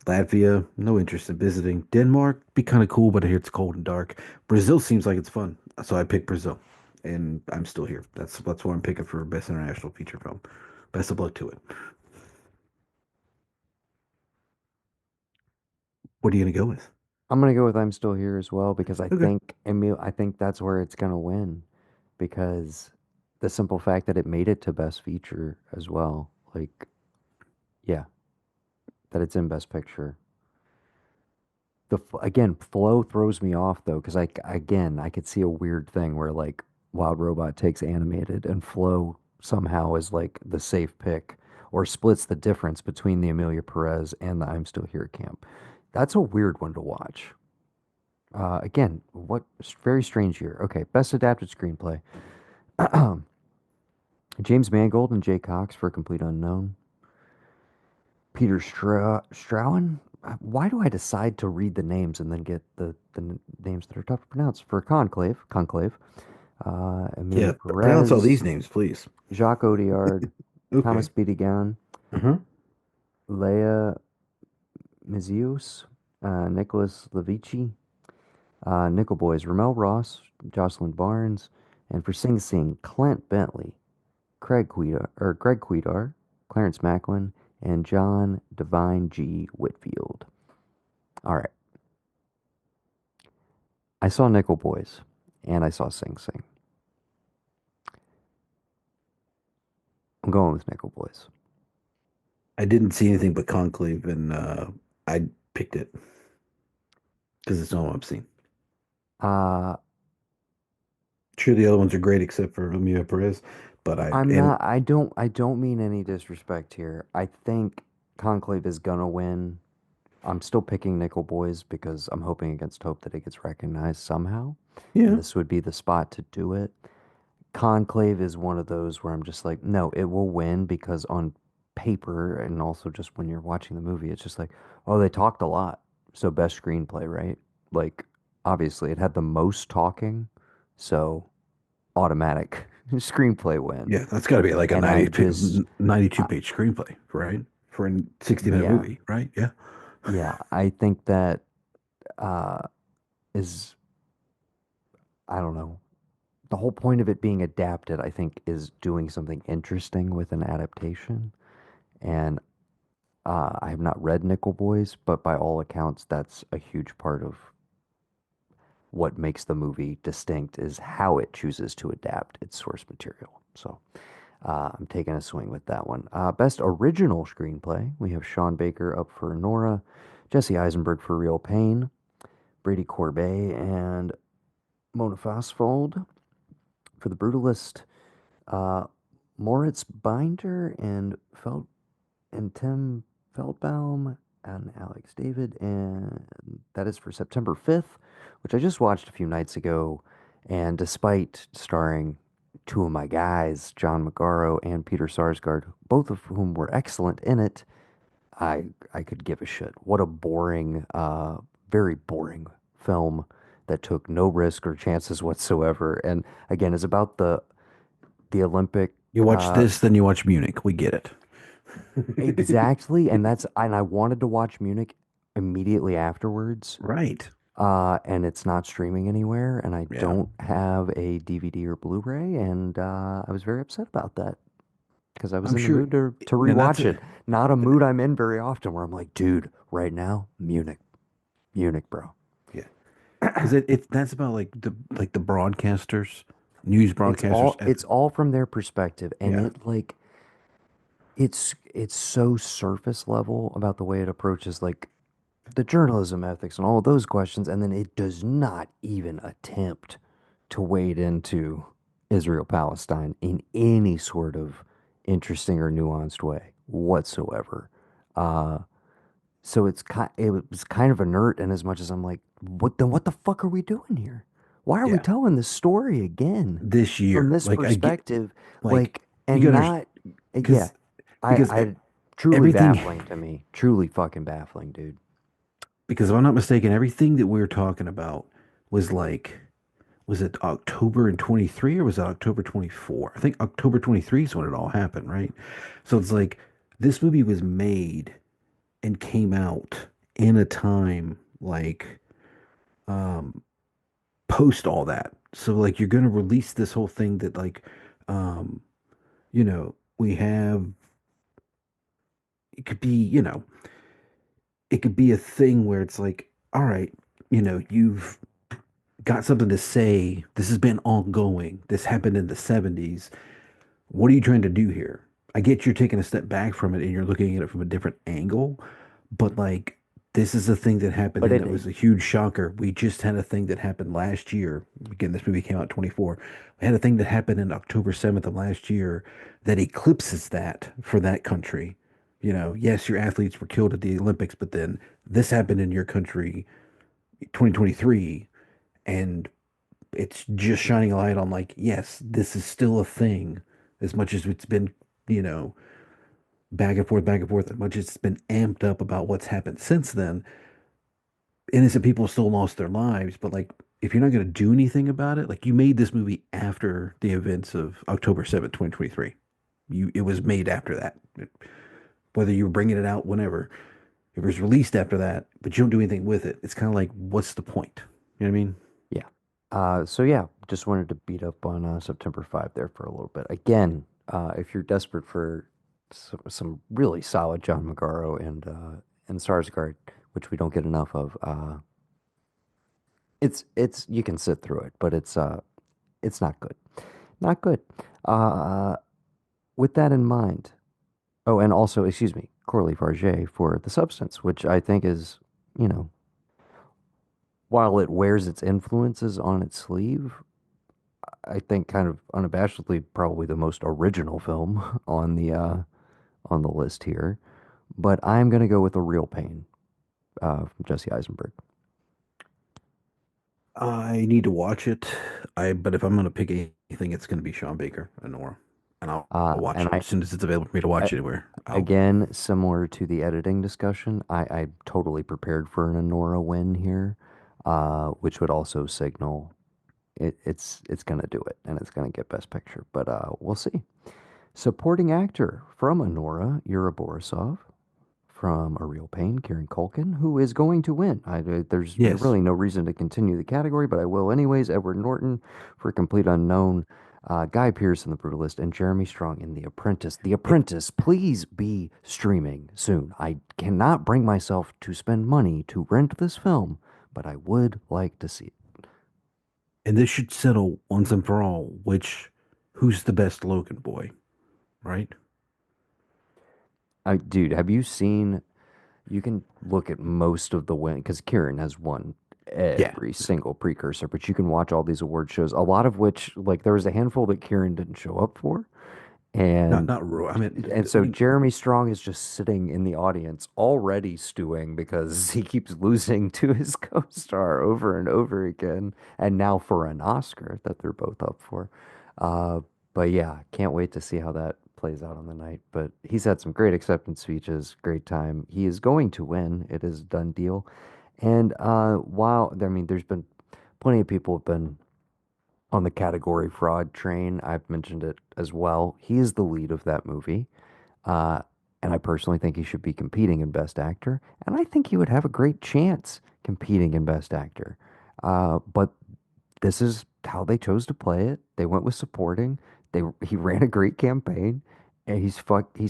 Latvia, no interest in visiting. Denmark, be kind of cool, but I hear it's cold and dark. Brazil seems like it's fun, so I picked Brazil, and I'm still here. That's what I'm picking for best international feature film. Best of luck to it. What are you gonna go with? I'm gonna go with I'm Still Here as well because Okay. I think that's where it's gonna win because the simple fact that it made it to Best Feature as well, like, yeah, that it's in Best Picture. Again, Flow throws me off though because I could see a weird thing where like Wild Robot takes animated and Flow somehow is like the safe pick or splits the difference between the Amelia Perez and the I'm Still Here camp. That's a weird one to watch. Again, very strange year. Okay, best adapted screenplay. James Mangold and Jay Cox for A Complete Unknown. Peter Strauen. Why do I decide to read the names and then get the names that are tough to pronounce? For Conclave. Amelia Yeah, pronounce all these Perez, names, please. Jacques Audiard, Thomas Okay. Bedigan, Uh-huh. Leia Mizios, Nicholas Levici, Nickel Boys, Ramel Ross, Jocelyn Barnes, and for Sing Sing, Clint Bentley, Greg Quidar, Clarence Macklin, and John Divine G. Whitfield. All right. I saw Nickel Boys and I saw Sing Sing. I'm going with Nickel Boys. I didn't see anything but Conclave, and I picked it because it's all I've seen. Uh, Sure, the other ones are great except for Lumia Perez, but I don't mean any disrespect here. I think Conclave is gonna win. I'm still picking Nickel Boys because I'm hoping against hope that it gets recognized somehow. And yeah, this would be the spot to do it. Conclave is one of those where I'm just like, no, it will win because on paper and also just when you're watching the movie, it's just like, oh, they talked a lot. So best screenplay, right? Like, obviously, it had the most talking, so automatic screenplay win. yeah, that's got to be like a And I'm just, 92 uh, page screenplay, right? For a 60-minute yeah, movie, right? Yeah. yeah, I think that uh, is, I don't know. The whole point of it being adapted, I think, is doing something interesting with an adaptation. And I have not read Nickel Boys, but by all accounts, that's a huge part of what makes the movie distinct is how it chooses to adapt its source material. So I'm taking a swing with that one. Best original screenplay, we have Sean Baker up for Nora, Jesse Eisenberg for Real Pain, Brady Corbet and Mona Fosfold for The Brutalist, uh, Moritz Binder and Tim Feldbaum and Alex David, and that is for September 5th, which I just watched a few nights ago. And despite starring two of my guys, John Magaro and Peter Sarsgaard, both of whom were excellent in it, I could give a shit. What a boring, very boring film that took no risk or chances whatsoever. And again, is about the Olympic. You watch Uh, this, then you watch Munich. We get it. Exactly, and I wanted to watch Munich immediately afterwards, Right. And it's not streaming anywhere, and I Yeah. don't have a DVD or Blu-ray, and I was very upset about that because I was I'm in the sure, mood to and that's rewatch a, it. Not a mood I'm in very often, where I'm like, dude, right now, Munich, Munich, bro. yeah, because it that's about like the broadcasters, news broadcasters. It's all from their perspective, and Yeah, it like it's so surface level about the way it approaches like the journalism ethics and all of those questions, and then it does not even attempt to wade into Israel Palestine in any sort of interesting or nuanced way whatsoever. Uh, so it was kind of inert in as much as I'm like, what the fuck are we doing here? Why are we yeah. telling this story again This from year, this like I get, perspective? like Like, you and gotta, not, yeah, because because I truly everything, baffling to me, truly fucking baffling, dude. because if I'm not mistaken, everything that we were talking about was like, was it October in 23 or was it October 24? I think October 23 is when it all happened, right? So it's like this movie was made and came out in a time like um post all that. So like you're gonna release this whole thing that like um we have it could be, it could be a thing where it's like, all right, you've got something to say. This has been ongoing. This happened in the 70s. What are you trying to do here? I get you're taking a step back from it and you're looking at it from a different angle, but like this is a thing that happened But and it was a huge shocker. We just had a thing that happened last year. Again, this movie came out 24. We had a thing that happened in October 7th of last year that eclipses that for that country. Yes, your athletes were killed at the Olympics, but then this happened in your country 2023 and it's just shining a light on like, yes, this is still a thing as much as it's been, you know, back and forth, as much as it's been amped up about what's happened since then. Innocent people still lost their lives, but like, if you're not going to do anything about it, like you made this movie after the events of October 7th, 2023. It was made after that. Whether you were bringing it out whenever, it was released after that, but you don't do anything with it. It's kind of like, what's the point? You know what I mean? yeah. So yeah, just wanted to beat up on September 5 there for a little bit. Again, if you're desperate for some really solid John Magaro and Sarsgaard, which we don't get enough of, it's you can sit through it, but it's not good. Not good. Uh, with that in mind, oh, and also, excuse me, Corley Varget for The Substance, which I think is, you know, while it wears its influences on its sleeve, I think kind of unabashedly probably the most original film on the list here. But I'm gonna go with A Real Pain from Jesse Eisenberg. I need to watch it. But if I'm gonna pick anything, it's gonna be Sean Baker and Nora, and I'll watch And it as soon as it's available for me to I watch anywhere. I'll again, similar to the editing discussion, I totally prepared for an Honora win here, which would also signal it's gonna do it and it's gonna get Best Picture. But we'll see. Supporting actor from Honora, Yura Borisov. From A Real Pain, Kieran Culkin, who is going to win. There's yes. really no reason to continue the category, but I will anyways. Edward Norton for Complete Unknown, Guy Pearce in The Brutalist, and Jeremy Strong in The Apprentice. The It, Apprentice, please be streaming soon. I cannot bring myself to spend money to rent this film, but I would like to see it. and this should settle once and for all who's the best Logan boy, right? Dude, have you seen? You can look at most of the win because Kieran has won Yeah. every single precursor, but you can watch all these award shows, a lot of which, like, there was a handful that Kieran didn't show up for. Not And not Ro. I so mean, Jeremy Strong is just sitting in the audience already stewing because he keeps losing to his co-star over and over again, and now for an Oscar that they're both up for. Uh, but yeah, can't wait to see how that plays out on the night. But he's had some great acceptance speeches, great time. He is going to win. It is a done deal. And while I mean, there's been plenty of people have been on the category fraud train. I've mentioned it as well. He is the lead of that movie. Uh, And I personally think he should be competing in Best Actor, and I think he would have a great chance competing in Best Actor. But this is how they chose to play it. They went with supporting. He ran a great campaign, and he's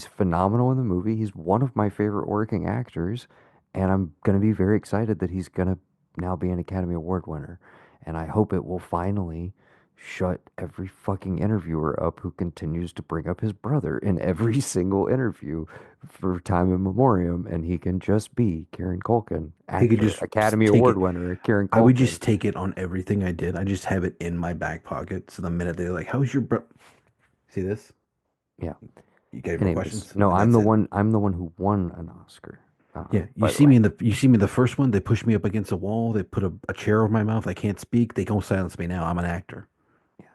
phenomenal in the movie. He's one of my favorite working actors, and I'm gonna be very excited that he's gonna now be an Academy Award winner. And I hope it will finally shut every fucking interviewer up who continues to bring up his brother in every single interview for time in memoriam, and he can just be Kieran Culkin, He could actor, just Academy take Award it. winner, Kieran I would Culkin. just take it on everything I did. I just have it in my back pocket. So the minute they're like, "How's your bro?" See this? Yeah. You got any more Anyways, questions? no, And that's it. I'm the one who won an Oscar. Yeah, By the way. you see me in the first one. They push me up against a wall. They put a chair over my mouth. I can't speak. They don't silence me now. I'm an actor. Yeah.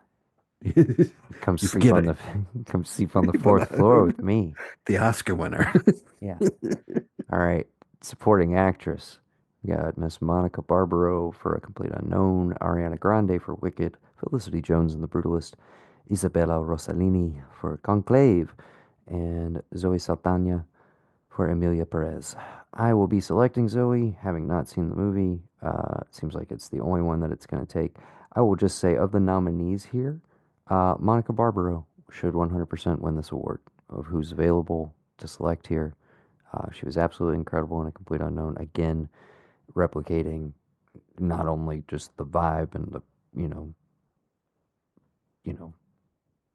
You Come sleep forget on it. the come sleep on the But fourth floor with me. the Oscar winner. Yeah. All right. Supporting actress. We got Miss Monica Barbaro for A Complete Unknown, Ariana Grande for Wicked, Felicity Jones in The Brutalist, Isabella Rossellini for Conclave, and Zoe Saldana for Emilia Perez. I will be selecting Zoe, having not seen the movie. It seems like it's the only one that it's going to take. I will just say, of the nominees here, Monica Barbaro should 100% win this award of who's available to select here. She was absolutely incredible in A Complete Unknown. Again, replicating not only just the vibe and the, you know, you know,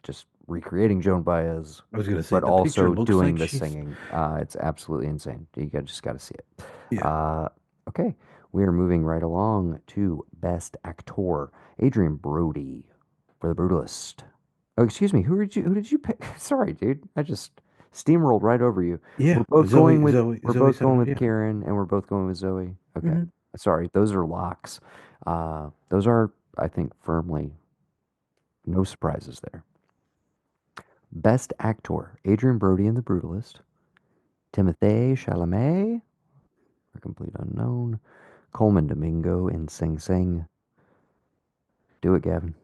just recreating Joan Baez, I was gonna say but the picture also looks doing like the she's singing. It's absolutely insane. Just got to see it. yeah. Uh, okay, we are moving right along to Best Actor. Adrian Brody for The Brutalist. Oh, excuse me. Who did you pick? Sorry, dude. I just steamrolled right over you. Yeah, Zoe, Zoe, We're Zoe both said, going with yeah. Karen, and we're both going with Zoe. Okay. Hmm. Sorry, those are locks. Those are, I think, firmly no surprises there. Best Actor, Adrian Brody in The Brutalist, Timothée Chalamet, for Complete Unknown, Coleman Domingo in Sing Sing. Do it, Gavin.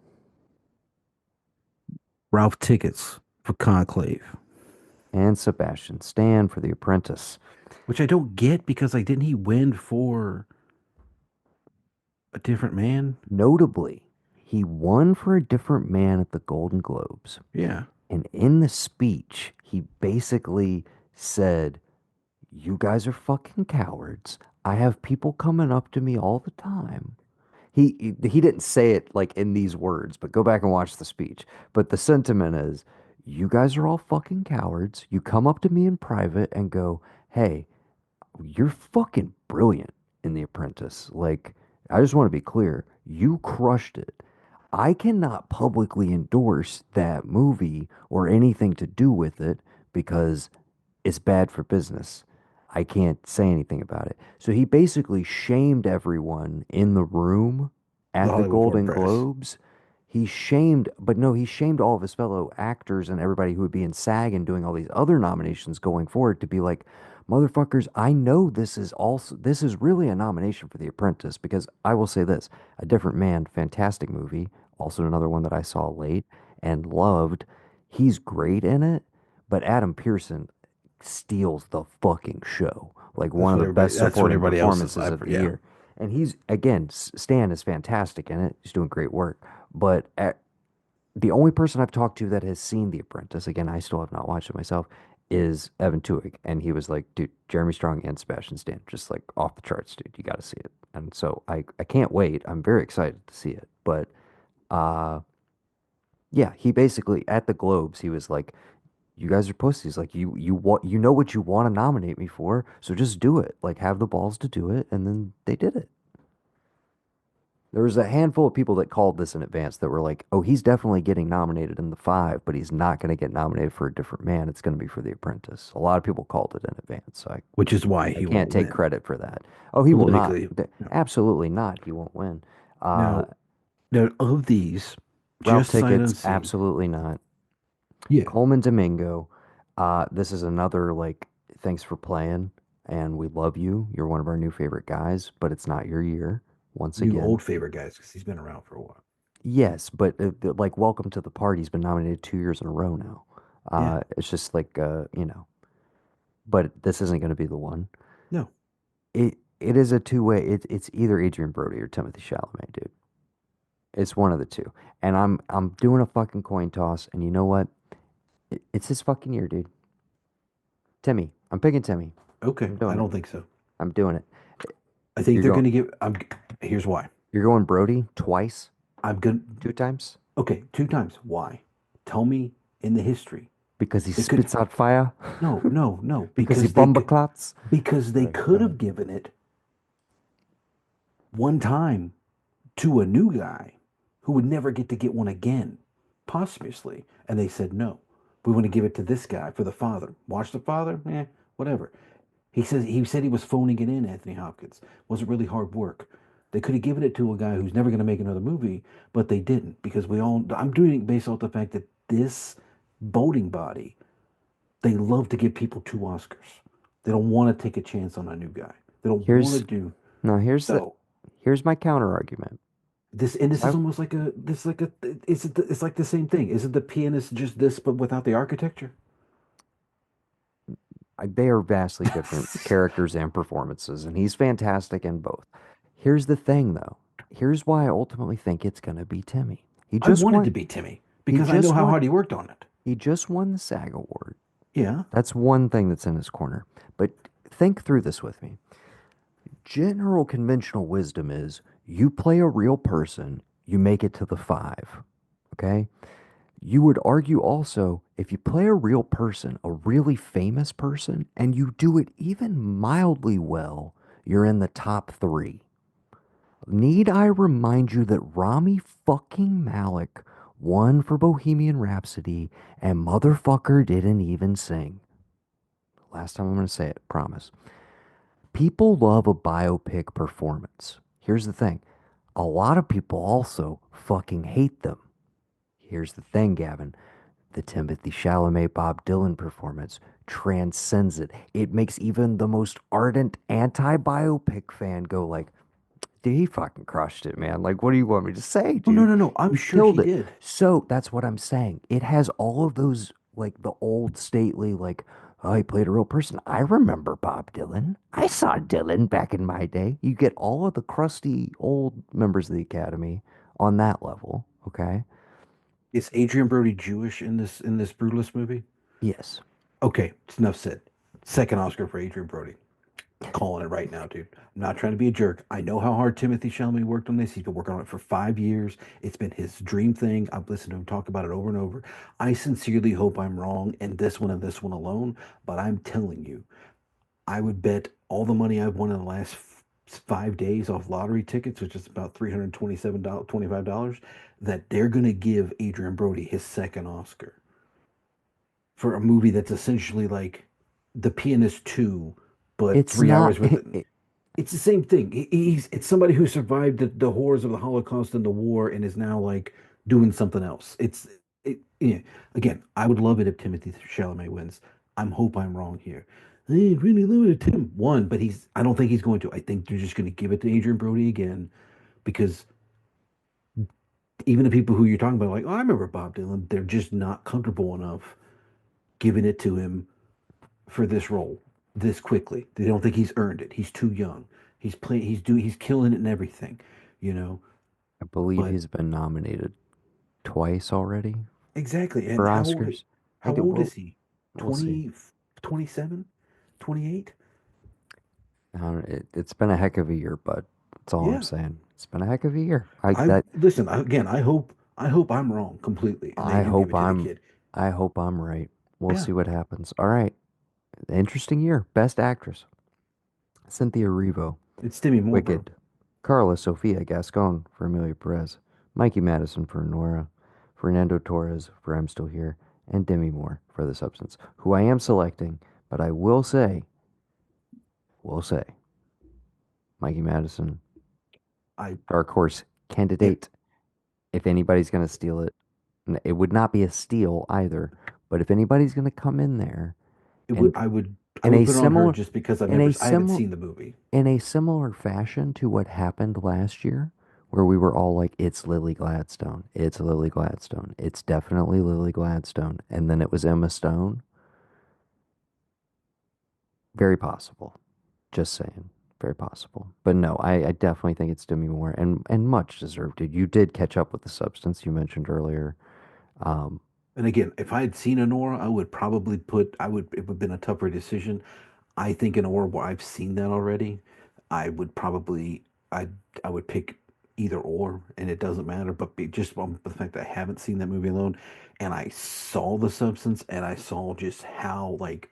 Ralph Tickets for Conclave, And Sebastian Stan for The Apprentice. which I don't get because like didn't he win for a different man? Notably, he won for A Different Man at the Golden Globes. Yeah. And in the speech, he basically said, "You guys are fucking cowards. I have people coming up to me all the time." He didn't say it like in these words, but go back and watch the speech. But the sentiment is, you guys are all fucking cowards. You come up to me in private and go, "Hey, you're fucking brilliant in The Apprentice." Like, I just want to be clear, you crushed it. I cannot publicly endorse that movie or anything to do with it because it's bad for business. I can't say anything about it. So he basically shamed everyone in the room The at the Hollywood Foreign Golden Press, Globes. He shamed, but no, he shamed all of his fellow actors and everybody who would be in SAG and doing all these other nominations going forward to be like, motherfuckers, I know this is really a nomination for The Apprentice because I will say this, A Different Man, fantastic movie, also another one that I saw late and loved. He's great in it, but Adam Pearson steals the fucking show. Like one of the best that's what supporting everybody else is. performances of the Yeah. year. And he's, again, Stan is fantastic in it. He's doing great work. But the only person I've talked to that has seen The Apprentice, again, I still have not watched it myself, is Evan Tuig. And he was like, dude, Jeremy Strong and Sebastian Stan, just like off the charts, dude. You got to see it. And so I can't wait. I'm very excited to see it. But uh, yeah, he basically, at the Globes, he was like, you guys are pussies. Like you know what you want to nominate me for, so just do it. Like have the balls to do it, and then they did it. There was a handful of people that called this in advance that were like, "Oh, he's definitely getting nominated in the five, but he's not going to get nominated for A Different Man. It's going to be for The Apprentice." A lot of people called it in advance, so Which is why I he can't won't take win. credit for that. Oh, he will not. Politically. No. Absolutely not. He won't win. Uh, Now, now of these, Ralph just sight Tickets, unseen. absolutely not. Yeah. Coleman Domingo, this is another like, thanks for playing, and we love you. You're one of our new favorite guys, but it's not your year. Once New again, old favorite guys because he's been around for a while. yes, but like, Welcome to the Party's been nominated 2 years in a row now. Yeah. It's just like, but this isn't going to be the one. No. It is a two-way. It's either Adrian Brody or Timothy Chalamet, dude. It's one of the two. And I'm doing a fucking coin toss, and you know what? It's his fucking year, dude. Timmy. I'm picking Timmy. Okay. I'm I doing it. don't think so. I'm doing it. I think You're they're going going to give. Here's why. you're going Brody twice, I'm going two times Okay, two times. Why? Tell me in the history. because he They could spits out fire, No, no, no, because he bomba clots. because All they right, go could ahead. have given it one time to a new guy who would never get to get one again, posthumously, and they said no. We want to give it to this guy for the father. Watch the father, whatever. He said he was phoning it in, Anthony Hopkins. Wasn't really hard work. They could have given it to a guy who's never going to make another movie, but they didn't because I'm doing it based off the fact that this voting body, they love to give people two Oscars. They don't want to take a chance on a new guy. They don't want to Here's do no, so. here's my counter argument. This is almost like a this like a it's like the same thing. Isn't the pianist just this but without the architecture? They are vastly different characters and performances, and he's fantastic in both. Here's the thing, though. Here's why I ultimately think it's gonna be Timmy. He I just wanted to won. be Timmy He because I know just how won. hard he worked on it. He just won the SAG award. Yeah. That's one thing that's in his corner. But think through this with me. General conventional wisdom is you play a real person, you make it to the five. Okay? You would argue also if you play a real person, a really famous person, and you do it even mildly well, you're in the top three. Need I remind you that Rami fucking Malek won for Bohemian Rhapsody and motherfucker didn't even sing? Last time I'm going to say it, promise. People love a biopic performance. Here's the thing. A lot of people also fucking hate them. Here's the thing, Gavin. The Timothy Chalamet Bob Dylan performance transcends it. It makes even the most ardent anti-biopic fan go like, dude, he fucking crushed it, man. Like, what do you want me to say, Oh no, dude? no, no. I'm He sure he killed it. did. So that's what I'm saying. It has all of those, like the old stately, like, oh, he played a real person. I remember Bob Dylan. I saw Dylan back in my day. You get all of the crusty old members of the Academy on that level. Okay. Is Adrian Brody Jewish in this Brutalist movie? Yes. Okay, it's enough said. Second Oscar for Adrian Brody. Calling it right now, dude. I'm not trying to be a jerk. I know how hard Timothy Chalamet worked on this. He's been working on it for 5 years. It's been his dream thing. I've listened to him talk about it over and over. I sincerely hope I'm wrong in this one and this one alone, but I'm telling you, I would bet all the money I've won in the last 5 days off lottery tickets, which is about $327, $25, that they're going to give Adrian Brody his second Oscar for a movie that's essentially like The Pianist 2, but It's 3 hours not. with it. It's the same thing. It's somebody who survived the horrors of the Holocaust and the war and is now like doing something else. Yeah. Again, I would love it if Timothy Chalamet wins. Hope I'm wrong here. I really limited Tim won, but I don't think he's going to. I think they're just going to give it to Adrian Brody again because even the people who you're talking about, like, oh, I remember Bob Dylan, they're just not comfortable enough giving it to him for this role this quickly. They don't think he's earned it. He's too young. He's killing it and everything, you know. I believe But he's been nominated twice already exactly. for And Oscars. I how do. old is he? We'll see. 20, 27, 28? It's been a heck of a year, but that's all I'm Yeah. saying. It's been a heck of a year. I listen, again, I hope I'm wrong completely and they I do give hope it to the I'm kid. I hope I'm right. We'll Yeah. see what happens. All right. Interesting year. Best actress. Cynthia Erivo, It's Demi Moore, bro. Wicked. Carla Sofia Gascon for Amelia Perez. Mikey Madison for Nora. Fernando Torres for I'm Still Here. And Demi Moore for The Substance, who I am selecting, but I will say, Mikey Madison, I dark horse if candidate. If anybody's going to steal it, it would not be a steal either. But if anybody's going to come in there it would and I in would a put it on her similar, just because in a I haven't similar, seen the movie. in a similar fashion to what happened last year, where we were all like, "It's Lily Gladstone. It's Lily Gladstone. It's definitely Lily Gladstone," and then it was Emma Stone. very possible. Just saying, very possible. But no, I definitely think it's Demi Moore and much deserved. Dude, you did catch up with the substance you mentioned earlier. Um, And again, if I had seen Honora, I would probably put, I would, it would have been a tougher decision. I think in Honora, where I've seen that already, I would probably, I, I would pick either or, and it doesn't matter. But just on the fact that I haven't seen that movie alone, and I saw the substance, and I saw just how like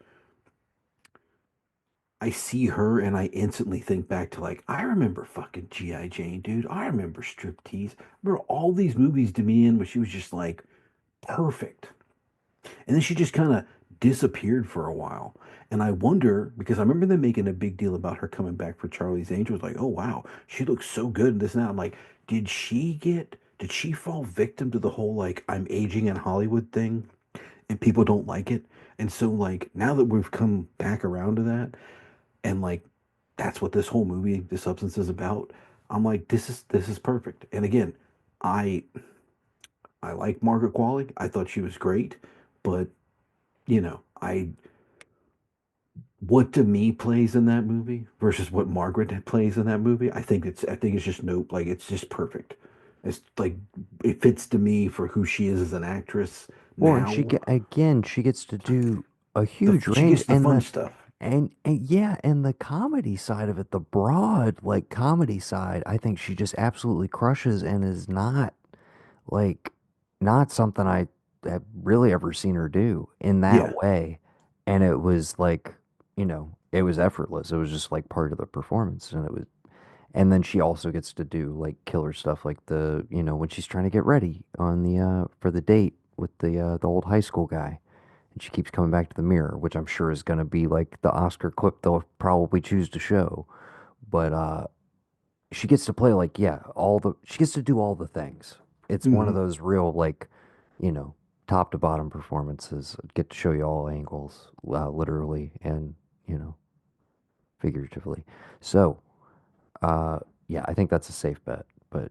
I see her, and I instantly think back to like I remember fucking G.I. Jane, dude. I remember Striptease. I remember all these movies to me in where she was just like perfect. And then she just kind of disappeared for a while. And I wonder, because I remember them making a big deal about her coming back for Charlie's Angels, like, oh wow, she looks so good and this and that. I'm like, did she fall victim to the whole like I'm aging in Hollywood thing and people don't like it? And so like now that we've come back around to that and like that's what this whole movie, The Substance is about, I'm like, this is perfect. And again, I I like Margaret Qualley. I thought she was great, but I what to me plays in that movie versus what Margaret plays in that movie, I think it's just nope, like it's just perfect. It's like it fits to me for who she is as an actress well, and she now. get again, she gets to do a The huge she range, gets the fun stuff. and yeah, and the comedy side of it, the broad like comedy side, I think she just absolutely crushes and is not like not something I have really ever seen her do in Yeah. that way. And it was like, it was effortless. It was just like part of the performance. And then she also gets to do like killer stuff like when she's trying to get ready on for the date with the old high school guy. And she keeps coming back to the mirror, which I'm sure is going to be like the Oscar clip they'll probably choose to show. But she gets to play like yeah she gets to do all the things. It's one of Hmm. those real like you know top to bottom performances. Get to show you all angles, literally and you know figuratively. So yeah, I think that's a safe bet, but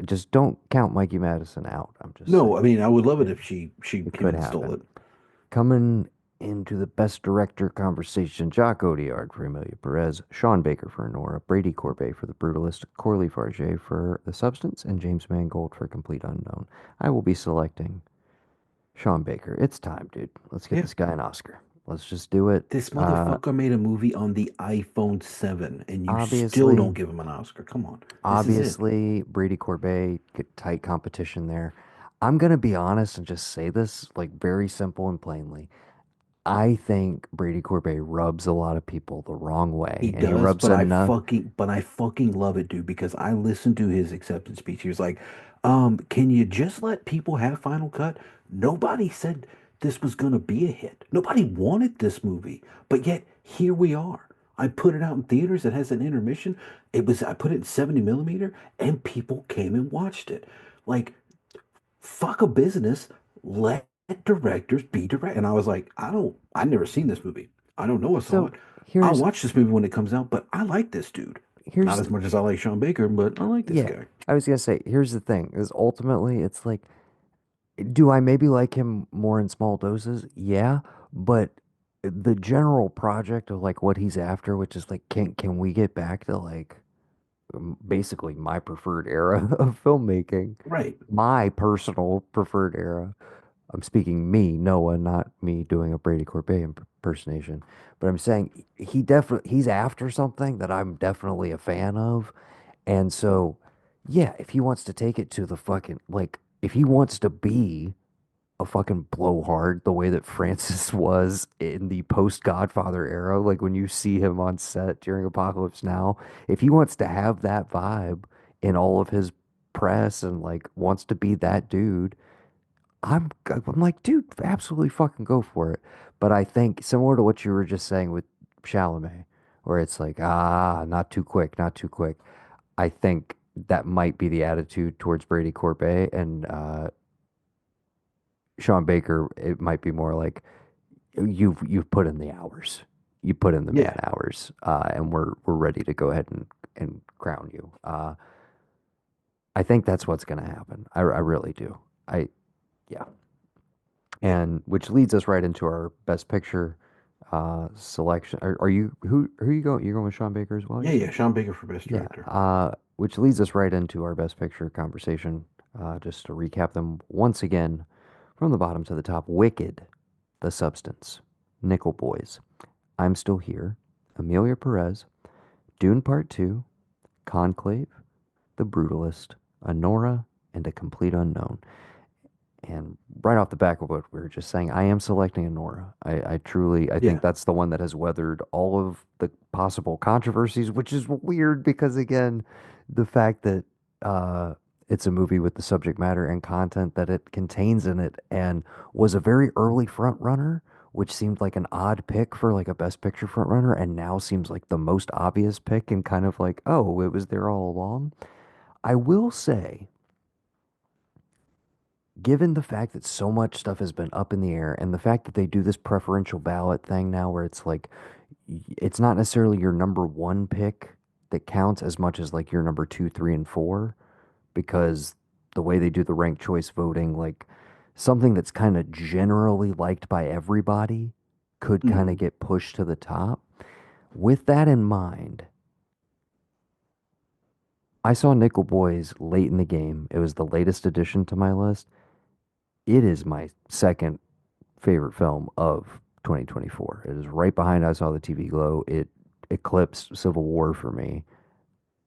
just don't count Mikey Madison out. I'm just No, I saying mean I would love it it, if she it came could and stole happen. it. Coming into the best director conversation, Jacques Audiard for Amelia Perez, Sean Baker for Nora, Brady Corbet for The Brutalist, Corley Farge for The Substance, and James Mangold for Complete Unknown. I will be selecting Sean Baker. It's time, dude. Let's get Yeah. this guy an Oscar. Let's just do it. This Uh, motherfucker made a movie on the iPhone 7 and you still don't obviously, give him an Oscar. Come on. This is it. obviously, Brady Corbet, get tight competition there. I'm gonna be honest and just say this like very simple and plainly. I think Brady Corbet rubs a lot of people the wrong He way, and he does, rubs enough. but I fucking love it, dude, because I listened to his acceptance speech. He was like, can you just let people have final cut? Nobody said this was gonna be a hit. Nobody wanted this movie, but yet here we are. I put it out in theaters. It has an intermission. I put it in 70 millimeter, and people came and watched it. Like, fuck a business. Let directors be direct. And I was like, I've never seen this movie. I don't know I saw So it. I'll here's watch this movie when it comes out, but I like this dude. Not here's as much as I like Sean Baker, but I like this yeah, guy. I was gonna say here's the thing is ultimately it's like, do I maybe like him more in small doses? Yeah, but the general project of like what he's after, which is like, can we get back to like basically my preferred era of filmmaking, Right. my personal preferred era. I'm speaking me, Noah, not me doing a Brady Corbet impersonation, but I'm saying he's after something that I'm definitely a fan of, and so yeah, if he wants to take it to the fucking like, if he wants to be a fucking blowhard the way that Francis was in the post Godfather era, like when you see him on set during Apocalypse Now, if he wants to have that vibe in all of his press and like wants to be that dude, I'm like, dude, absolutely fucking go for it. But I think similar to what you were just saying with Chalamet, where it's like, not too quick, not too quick. I think that might be the attitude towards Brady Corbet and Sean Baker. It might be more like you've put in the hours, you put in the man Yeah. hours, and we're ready to go ahead and crown you. I think that's what's gonna happen. I really do. I Yeah. Yeah. And which leads us right into our best picture. selection. Are you who are you going? You're going with Sean Baker as well, you Yeah, yeah, said? Sean Baker for Best Yeah. Director. Which leads us right into our Best Picture conversation. Just to recap them once again from the bottom to the top: Wicked, The Substance, Nickel Boys, I'm Still Here, Amelia Perez, Dune Part Two, Conclave, The Brutalist, Anora, and A Complete Unknown. And right off the back of what we were just saying, I am selecting Anora. I truly, I Yeah. think that's the one that has weathered all of the possible controversies, which is weird because, again, the fact that uh, it's a movie with the subject matter and content that it contains in it and was a very early front runner, which seemed like an odd pick for like a Best Picture front runner, and now seems like the most obvious pick and kind of like, oh, it was there all along. I will say, given the fact that so much stuff has been up in the air and the fact that they do this preferential ballot thing now where it's like it's not necessarily your number one pick that counts as much as like your number two, three, and four, because the way they do the ranked choice voting, like something that's kind of generally liked by everybody could kind of Mhm. get pushed to the top. With that in mind, I saw Nickel Boys late in the game. It was the latest addition to my list. It is my second favorite film of 2024. It is right behind I Saw the TV Glow. It eclipsed Civil War for me.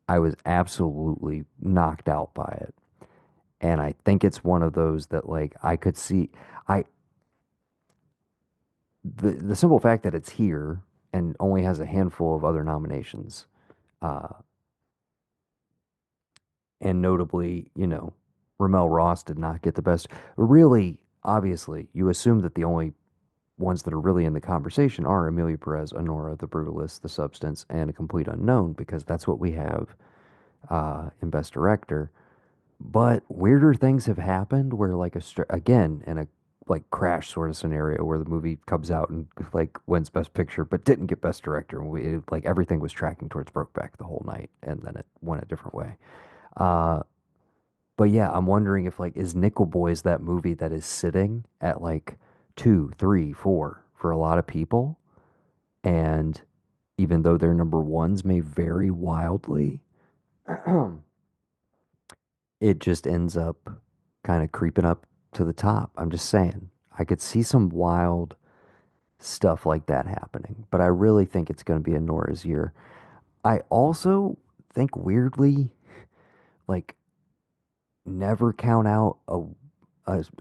I was absolutely knocked out by it. And I think it's one of those that like I could see I the simple fact that it's here and only has a handful of other nominations, uh, and notably, Ramel Ross did not get the best. Really, obviously, you assume that the only ones that are really in the conversation are Amelia Perez, Honora, The Brutalist, The Substance, and A Complete Unknown, because that's what we have in Best Director. But weirder things have happened where, like, again, in a like crash sort of scenario where the movie comes out and like wins Best Picture, but didn't get Best Director, and like everything was tracking towards Brokeback the whole night, and then it went a different way. Uh, but yeah, I'm wondering if like is Nickel Boys that movie that is sitting at like two, three, four for a lot of people, and even though their number ones may vary wildly, it just ends up kind of creeping up to the top. I'm just saying, I could see some wild stuff like that happening, but I really think it's going to be a Nora's year. I also think weirdly, like, never count out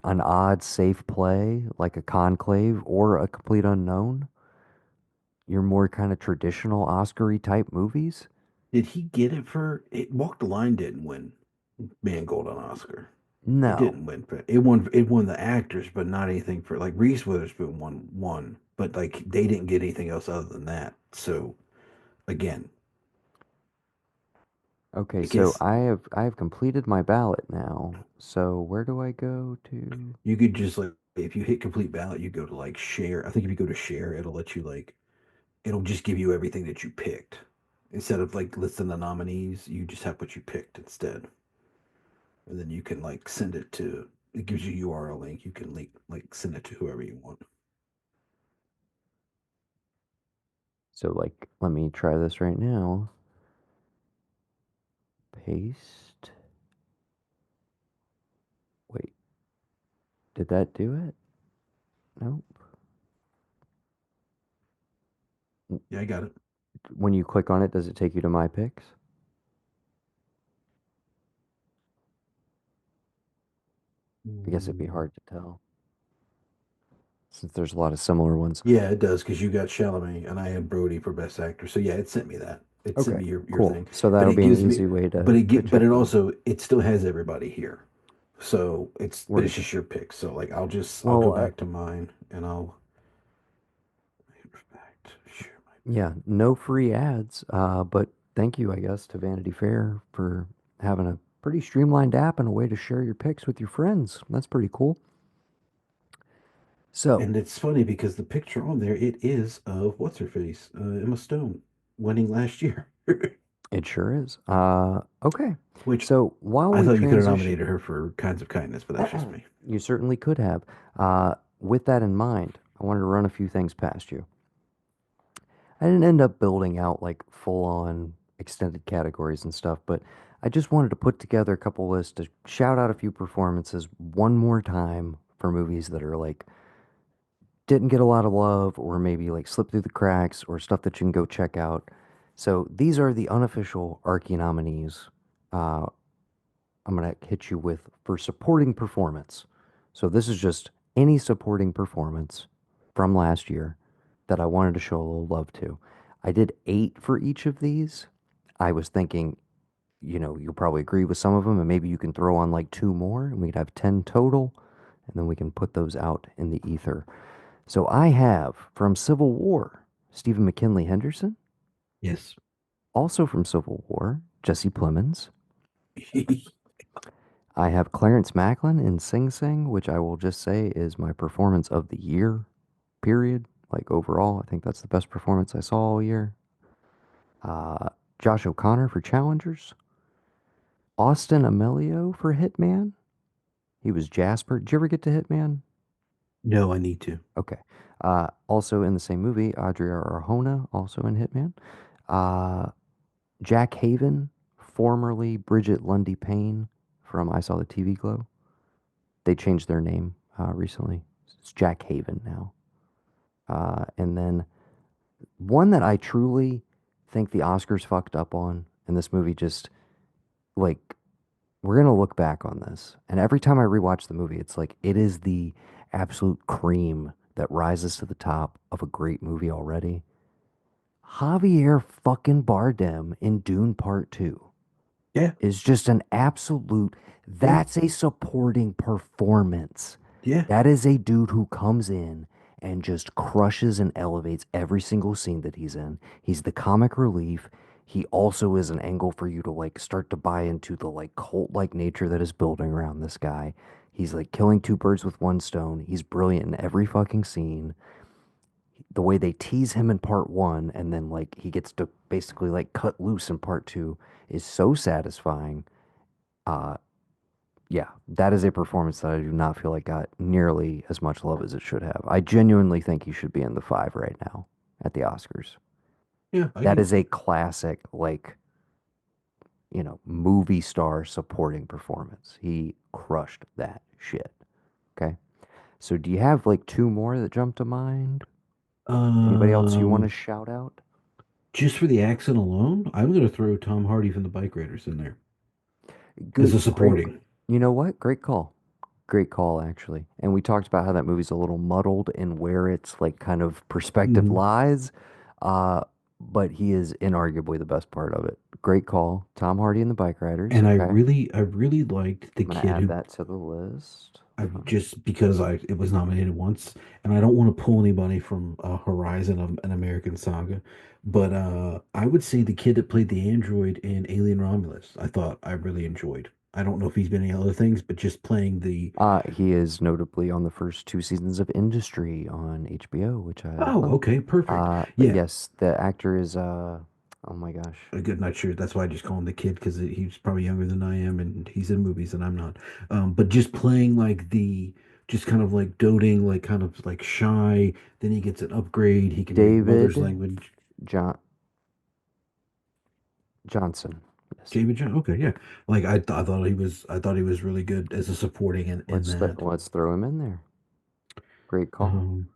an odd safe play like a Conclave or a Complete Unknown. Your more kind of traditional Oscar-y type movies. Did he get it for it? Walk the Line didn't win Man Gold on Oscar. It No. didn't win for it won the actors, but not anything for like Reese Witherspoon won, but like they didn't get anything else other than that. So again, Okay, I so guess I have completed my ballot now. So where do I go to? you could just like if you hit complete ballot, you go to like share. I think if you go to share, it'll let you like it'll just give you everything that you picked. Instead of like listing the nominees, you just have what you picked instead. And then you can like send it to it gives you URL link. You can like send it to whoever you want. So like, let me try this right now. Paste. Wait, did that do it? Nope. Yeah, I got it. When you click on it, does it take you to my picks? I guess it'd be Mm, hard to tell since there's a lot of similar ones. yeah, it does because you got Chalamet and I had Brody for Best Actor. So yeah, it sent me that. It sent Okay, me your cool. thing, So but that'll it be an gives me, easy way but to but check it them. also it still has everybody here. So but Word. it's just your pick. So like I'll go Well, back to mine and I'll share my yeah, no free ads. But thank you, I guess, to Vanity Fair for having a pretty streamlined app and a way to share your picks with your friends. That's pretty cool. So And it's funny because the picture on there, it is of what's her face, Emma Stone, winning last year. it sure is. Okay. Which So while I we thought you could have nominated transition, her for Kinds of Kindness, but that's just me. you certainly could have. With that in mind, I wanted to run a few things past you. I didn't end up building out like full on extended categories and stuff, but I just wanted to put together a couple lists to shout out a few performances one more time for movies that are like didn't get a lot of love or maybe like slipped through the cracks or stuff that you can go check out. So these are the unofficial Archie nominees. Uh, I'm gonna hit you with for supporting performance. So this is just any supporting performance from last year that I wanted to show a little love to. I did 8 for each of these. I was thinking, you'll probably agree with some of them, and maybe you can throw on like 2 more, and we could have 10 total, and then we can put those out in the ether. So I have from Civil War, Stephen McKinley Henderson. Yes. Also from Civil War, Jesse Plemons. I have Clarence Macklin in Sing Sing, which I will just say is my performance of the year, period. Like overall, I think that's the best performance I saw all year. Uh, Josh O'Connor for Challengers. Austin Amelio for Hitman. He was Jasper. Did you ever get to Hitman? No, I need to. Okay. Also in the same movie, Adria Arjona, also in Hitman. Uh, Jack Haven, formerly Bridget Lundy Payne from I Saw the TV Glow. They changed their name recently. It's Jack Haven now. And then one that I truly think the Oscars fucked up on, and this movie just like we're gonna look back on this, and every time I rewatch the movie, it's like it is the absolute cream that rises to the top of a great movie already. Javier fucking Bardem in Dune Part Two Yeah, is just an absolute, yeah, that's a supporting performance. yeah, That is a dude who comes in and just crushes and elevates every single scene that he's in. He's the comic relief. He also is an angle for you to like start to buy into the like cult like nature that is building around this guy. He's like killing two birds with one stone. He's brilliant in every fucking scene. The way they tease him in part one and then like he gets to basically like cut loose in part two is so satisfying. Uh, yeah, that is a performance that I do not feel like got nearly as much love as it should have. I genuinely think he should be in the five right now at the Oscars. yeah. I That can. is a classic, like, movie star supporting performance. He crushed that shit. Okay. So do you have like 2 more that jump to mind? Anybody else you want to Um, shout out? just for the accent alone, I'm gonna throw Tom Hardy from the Bike Raiders in there as a Good, great. supporting. You know what? Great call. Great call, actually. And we talked about how that movie's a little muddled in where its like kind of perspective Mhm. lies. Uh, but he is inarguably the best part of it. Great call. Tom Hardy and the Bike Riders. And Okay. I really liked the I'm gonna kid add who that to the list. I just because I it was nominated once, and I don't want to pull anybody from Horizon of an American Saga, but I would say the kid that played the android in Alien Romulus, I thought I really enjoyed. I don't know if he's been in any other things, but just playing the He is notably on the first 2 seasons of Industry on HBO, which I oh, love. okay, perfect. But Yeah, yes, the actor is oh my gosh. a good not sure. That's why I just call him the kid because he's probably younger than I am, and he's in movies and I'm not. But just playing like the just kind of like doting, like kind of like shy. Then he gets an upgrade. He can read mother's David language. John Johnson. Yes. David John. Okay, yeah. Like I thought I thought he was really good as a supporting in that. Let's throw him in there. Great call. Um,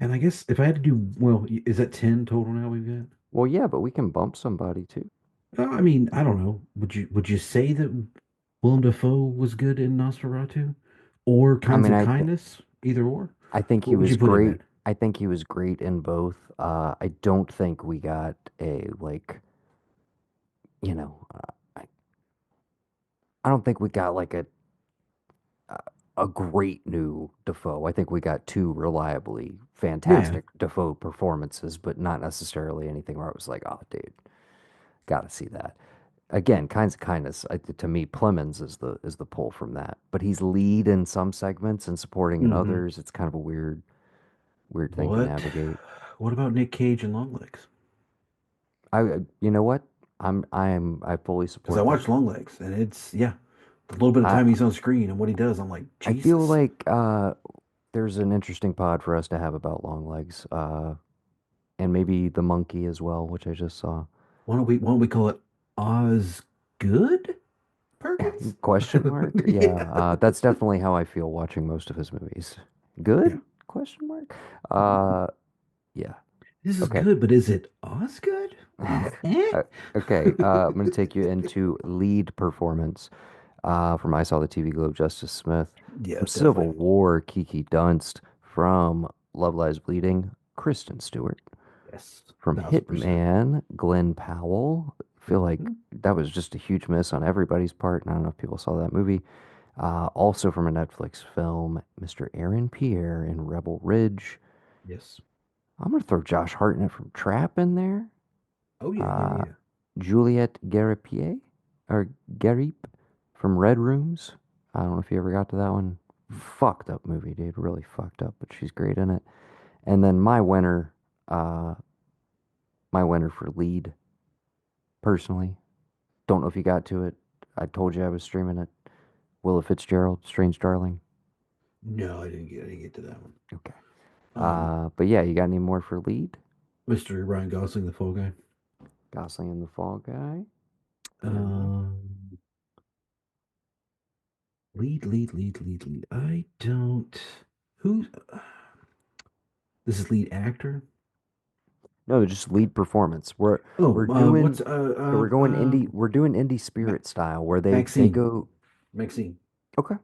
and I guess if I had to do well, is that 10 total now we've got? Well, yeah, but we can bump somebody too. I mean, I don't know. Would you say that Willem Dafoe was good in Nosferatu, or I Kinds mean, of Kindness? Either or. I think he What would was you put him great. in? I think he was great in both. I don't think we got a like, you know, I don't think we got like a great new Defoe. I think we got 2 reliably Yeah. fantastic Defoe performances, but not necessarily anything where I was like, oh, dude, gotta see that. Again, kinds of kindness. To me, Plemons is the pull from that. But he's lead in some segments and supporting in Hmm. others. It's kind of a weird thing to What? navigate. What about Nick Cage and Longlegs? You know what? I fully Because I support that. watched Longlegs, and it's yeah, the little bit of I time he's on screen and what he does, I'm like, I feel Jesus. like there's an interesting pod for us to have about long legs, and maybe the monkey as well, which I just saw. Why don't we call it Oz Good Perkins? Question mark? Yeah, Yeah. that's definitely how I feel watching most of his movies. Good? Yeah. Question mark? Uh, yeah. This is Okay. good, but is it Oz Good? Eh? Okay. I'm gonna take you into lead performance. From I Saw the TV Globe, Justice Smith. Yeah, From definitely. Civil War, Kiki Dunst. From Love Lies Bleeding, Kristen Stewart. Yes, From 1000%. Hitman, Glenn Powell. I feel like Hmm. that was just a huge miss on everybody's part, and I don't know if people saw that movie. Also from a Netflix film, Mr. Aaron Pierre in Rebel Ridge. Yes. I'm gonna throw Josh Hartnett from Trap in there. Oh yeah, yeah, Uh, yeah. Juliette Garipier or Garip from Red Rooms. I don't know if you ever got to that one. Fucked up movie, dude. Really fucked up, but she's great in it. And then uh, my winner for lead, personally. Don't know if you got to it. I told you I was streaming it. Willa Fitzgerald, Strange Darling. No, I didn't get to that one. Okay. Um, But yeah, you got any more for lead? Mr. Ryan Gosling, the Fall Guy. Gosling and the Fall Guy. Fair enough. Um, lead. I don't. Who's this is lead actor? No, just lead performance. Oh, We're doing what's we're doing indie Ma spirit style where they Maxine? go. Maxine. Okay.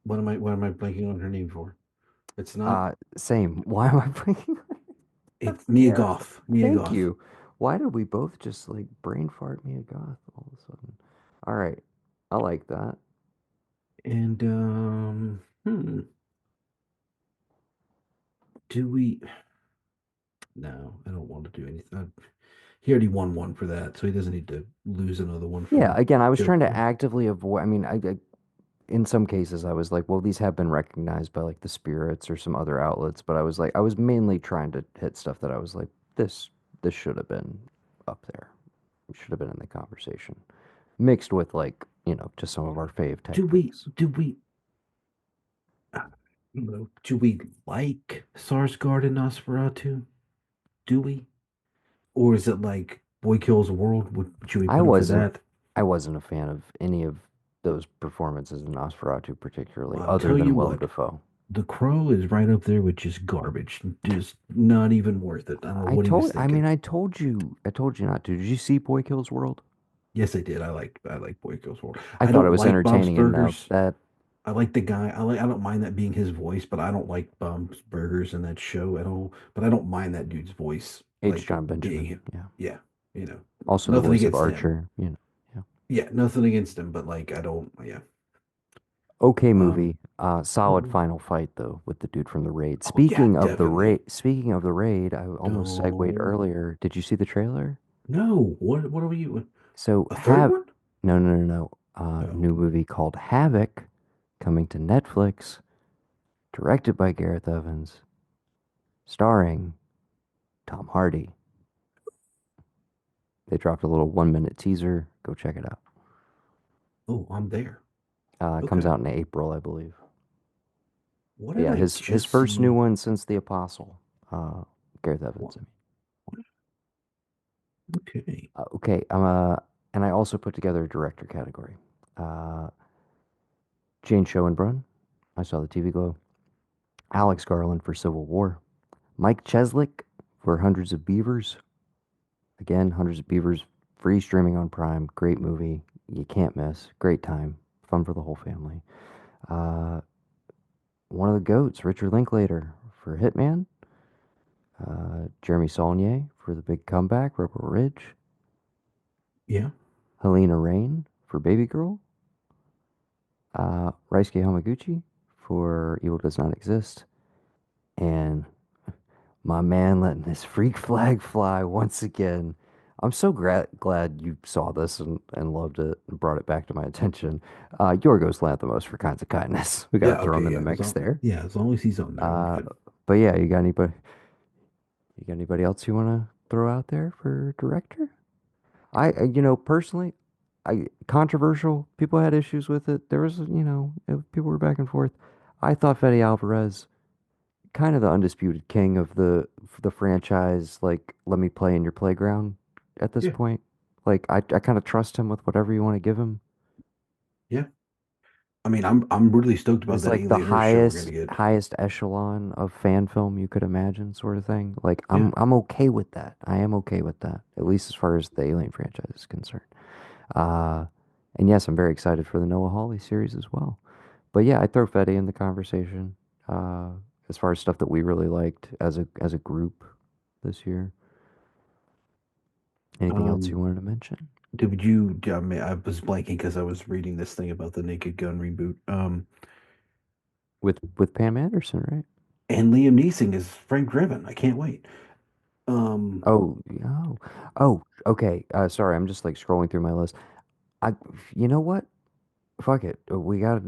What am I blanking on her name for? It's not. Same. Why am I blanking? That's It's the Mia character. Goth. Mia Thank Goth. you. Why did we both just like brain fart me a goth all of a sudden? All right. I like that. And do we? No, I don't want to do anything. He already won one for that, so he doesn't need to lose another one Yeah, for again, I was trying to Joker. actively avoid. I mean, in some cases, I was like, well, these have been recognized by like the spirits or some other outlets, but I was like, I was mainly trying to hit stuff that I was like, this should have been up there. It should have been in the conversation, mixed with like, just some of our fave type Do we? picks. Do we? I don't know. Do we like Sarsgaard and Nosferatu? Do we? Or is it like Boy Kills the World? Should we I put him for wasn't, that? I wasn't a fan of any of those performances in Nosferatu particularly, Well, I'll other tell than you Willem what. Dafoe. The Crow is right up there with just garbage. Just not even worth it. I don't know what he was I mean, thinking. I told you not to. Did you see Boy Kills World? Yes, I did. I like Boy Kills World. I I thought it don't was like Bob's entertaining enough Burgers. that I like the guy. I don't mind that being his voice, but I don't like Bob's Burgers in that show at all. But I don't mind that dude's voice, H. like John being Benjamin, him. yeah. Yeah, you know, Also the nothing voice of against him. Archer, yeah. Yeah, nothing against him, but like I don't. Yeah. Okay Um. movie. Solid Oh, final fight though with the dude from the raid. oh yeah, definitely. Speaking of the raid, I almost segued No, earlier. Did you see the trailer? no. What are you? So A third have one? no. No. New movie called Havoc coming to Netflix, directed by Gareth Evans, starring Tom Hardy. They dropped a little 1 minute teaser. Go check it out. Oh, I'm there. Comes Okay. out in April, I believe. What But did yeah, I his just first new see? one since The Apostle. Gareth What? Evans. I mean. Okay. Okay, and I also put together a director category. Uh, Jane Schoenbrunn. I saw the TV Glow. Alex Garland for Civil War. Mike Cheslick for Hundreds of Beavers. Again, Hundreds of Beavers, free streaming on Prime. Great movie. You can't miss. Great time. Fun for the whole family. Uh, one of the goats, Richard Linklater for Hitman. Jeremy Saulnier for The Big Comeback, Rebel Ridge. Yeah. Helena Rain for Baby Girl. Raisuke Hamaguchi for Evil Does Not Exist. And my man letting his freak flag fly once again. I'm so glad you saw this and loved it and brought it back to my attention. Yorgos Lanthimos for Kinds of Kindness. We got to Yeah. throw him Okay. in the Yeah. mix there. As long as he's on there, I'm Uh, good. but yeah, you got anybody else you want to throw out there for director? Personally, I controversial. People had issues with it. There was, people were back and forth. I thought Fede Alvarez, kind of the undisputed king of the franchise. Like, let me play in your playground at this Yeah, point. Like, I kind of trust him with whatever you want to give him. yeah. I mean, I'm really stoked about He's that like the Alien Earth show we're gonna highest get. highest echelon of fan film you could imagine, sort of thing. Like, Yeah. I'm okay with that. I am okay with that, at least as far as the Alien franchise is concerned. Uh, and yes, I'm very excited for the Noah Hawley series as well. But yeah, I'd throw Fetty in the conversation uh, as far as stuff that we really liked as a group this year. Anything else you Um, wanted to mention I mean, I was blanking because I was reading this thing about the Naked Gun reboot. with Pam Anderson, right? And Liam Neeson is Frank Drebin. I can't wait. Um, Oh, oh, oh. Okay. Sorry, I'm just like scrolling through my list. I, you know what? Fuck it. We got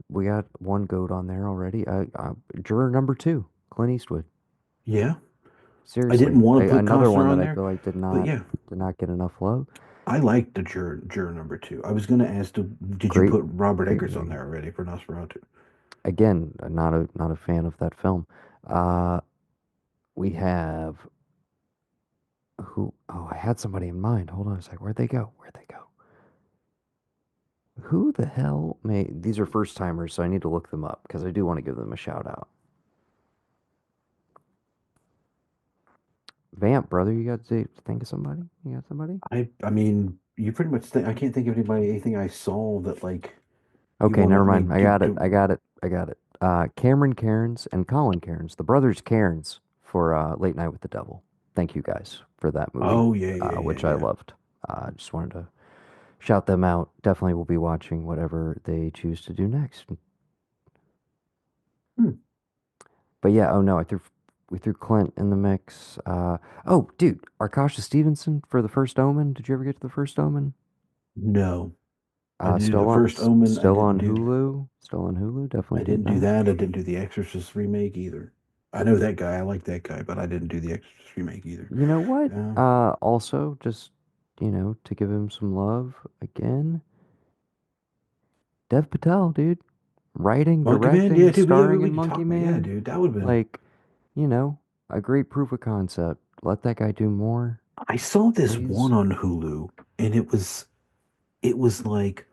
one goat on there already. Juror number two, Clint Eastwood. yeah, I didn't Seriously, want to put another one Costner that on I there, feel like but yeah, did not get enough love. I liked the juror number two. I was gonna ask, did you Great, put Robert great Eggers on movie. there already for Nosferatu? Again, not a fan of that film. Uh, we have who? Oh, I had somebody in mind. Hold on a sec. Where'd they go? Where'd they go? Who the hell made these are first timers, so I need to look them up because I do want to give them a shout out. Vamp, brother, you got to think of somebody? You got somebody? I mean, you pretty much think I can't think of anybody, anything I saw that like you Okay, wanted never me mind. I got it. to. I got it. I got it. Cameron Cairns and Colin Cairns, the brothers Cairns for Late Night with the Devil. Thank you guys for that movie, Oh yeah, yeah, yeah, which I yeah. loved. Just wanted to shout them out. Definitely will be watching whatever they choose to do next. Hmm. But yeah, oh no, we threw Clint in the mix. Oh, dude, Arkasha Stevenson for the First Omen. Did you ever get to the First Omen? No, I did do the first Omen. Still on Hulu. Still on Hulu. I Definitely get didn't do that. that. I didn't do the Exorcist remake either. I know that guy. I like that guy, but I didn't do the Exorcist remake either. You know what? Uh, Also, just to give him some love again, Dev Patel, dude, writing, Monkey Man, yeah, directing, dude. Yeah, starring we in could Monkey talk about. Yeah, Man, dude, that would have been. like, you know, a great proof of concept. Let that guy do more, I saw this please. one on Hulu, and it was like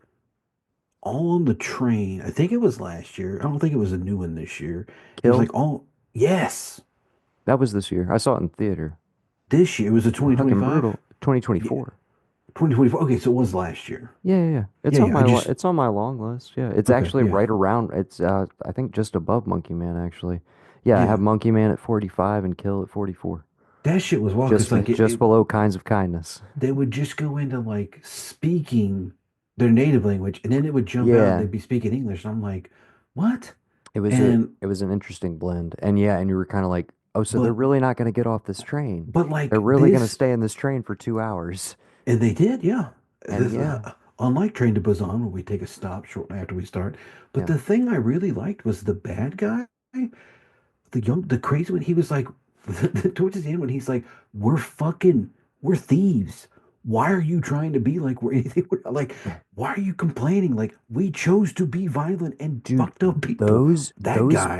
all on the train. I think it was last year. I don't think it was a new one this year. It was Kill. like all yes, That was this year. I saw it in theater. this year. It was a Fucking 2025. brutal. Yeah, 2024. 2024. Okay, so it was last year. Yeah, yeah, yeah. Yeah, yeah. I just It's on my long list. Yeah, it's okay. actually Yeah, right around. It's I think just above Monkey Man actually. Yeah, I have yeah. Monkey Man at 45 and Kill at 44. That shit was wild because like Just below Kinds of Kindness. they would just go into like speaking their native language, and then it would jump out and Yeah, they'd be speaking English. And I'm like, what? it And was an interesting blend. And yeah, and you were kind of like, "Oh, so they're but really not going to get off this train. but They're like really going to this, stay in this train for 2 hours." and they did, yeah. And This, yeah, unlike Train to Busan, where we take a stop shortly after we start. But yeah. the thing I really liked was the bad guy, the crazy one. He was like, towards the end when he's like, we're thieves. Why are you trying to be like we're anything? Like, why are you complaining? Like, we chose to be violent and Dude, fucked up people. That guy.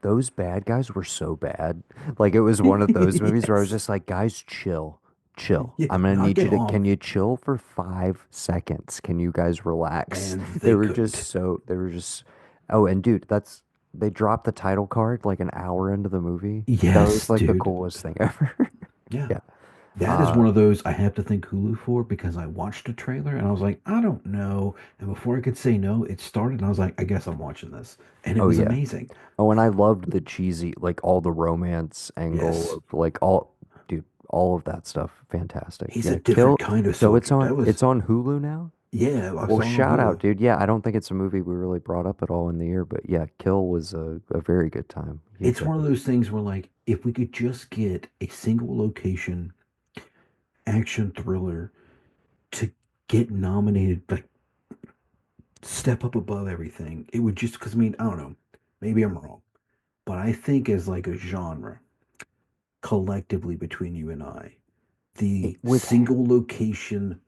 those bad guys were so bad. Like it was one of those movies where I was Yes. just like, guys, chill. Chill. Yeah, I'm gonna knock need it you to can off. you chill for 5 seconds? Can you guys relax? And they couldn't. They were just oh, and dude, that's they dropped the title card like an hour into the movie. That was Yes, like the dude. coolest thing ever. Yeah. Yeah. That is Uh one of those I have to thank Hulu for because I watched the trailer and I was like, I don't know. And before I could say no, it started and I was like, I guess I'm watching this. And it oh was yeah. amazing. Oh, and I loved the cheesy, like all the romance angle Yes. of like all, dude, all of that stuff. Fantastic. He's a Yeah, different kind of So soldier. That was, it's on Hulu now. yeah, I Well, saw it on shout out, Hulu. dude. Yeah, I don't think it's a movie we really brought up at all in the year, but yeah, Kill was a very good time. Huge It's one of those recommendation. things where, like, if we could just get a single location action thriller to get nominated, like, step up above everything, it would just, because I mean, I don't know, maybe I'm wrong, but I think as like a genre, collectively between you and I, the With single location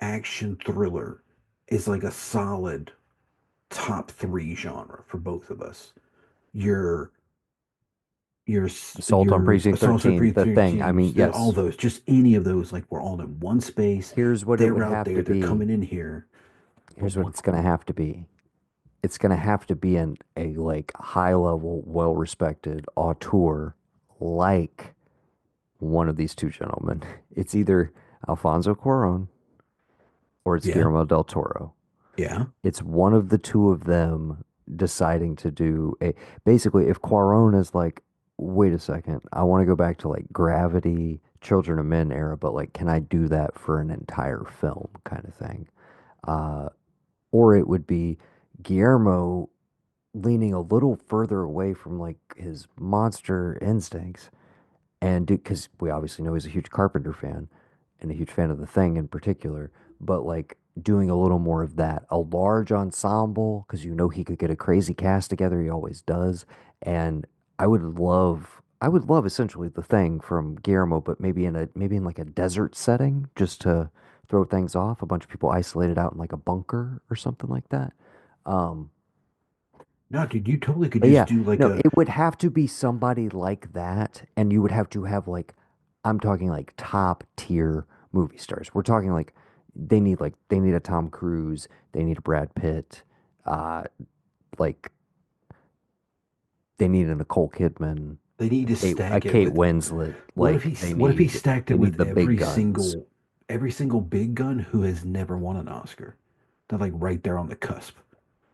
action thriller is like a solid top three genre for both of us. your Assault on your Precinct Assault on 13, the thing. I mean, Precinct, all yes, those, just any of those, like we're all in one space. here's what it would They're out have there. to They're be. coming in here. But Here's what what? it's going to have to be. It's going to have to be a like high level, well respected auteur like one of these two gentlemen. It's either Alfonso Cuarón or it's Yeah, Guillermo del Toro. yeah. It's one of the two of them deciding to do a basically if Cuarón is like, wait a second, I want to go back to like Gravity, Children of Men era, but like, can I do that for an entire film kind of thing? Uh, or it would be Guillermo leaning a little further away from like his monster instincts and because we obviously know he's a huge Carpenter fan and a huge fan of The Thing in particular, but like doing a little more of that, a large ensemble, because you know he could get a crazy cast together, he always does. And I would love essentially The Thing from Guillermo, but maybe in like a desert setting, just to throw things off, a bunch of people isolated out in like a bunker or something like that. Um, No, dude, you totally could but just yeah, do like no, a. it would have to be somebody like that, and you would have to have like, I'm talking like top tier movie stars. We're talking like they need a Tom Cruise, they need a Brad Pitt, uh, like they need a Nicole Kidman, They need to A stack it Kate with. Winslet, like What if he stacked they it need with the big guns. every single big gun who has never won an Oscar? They're like right there on the cusp.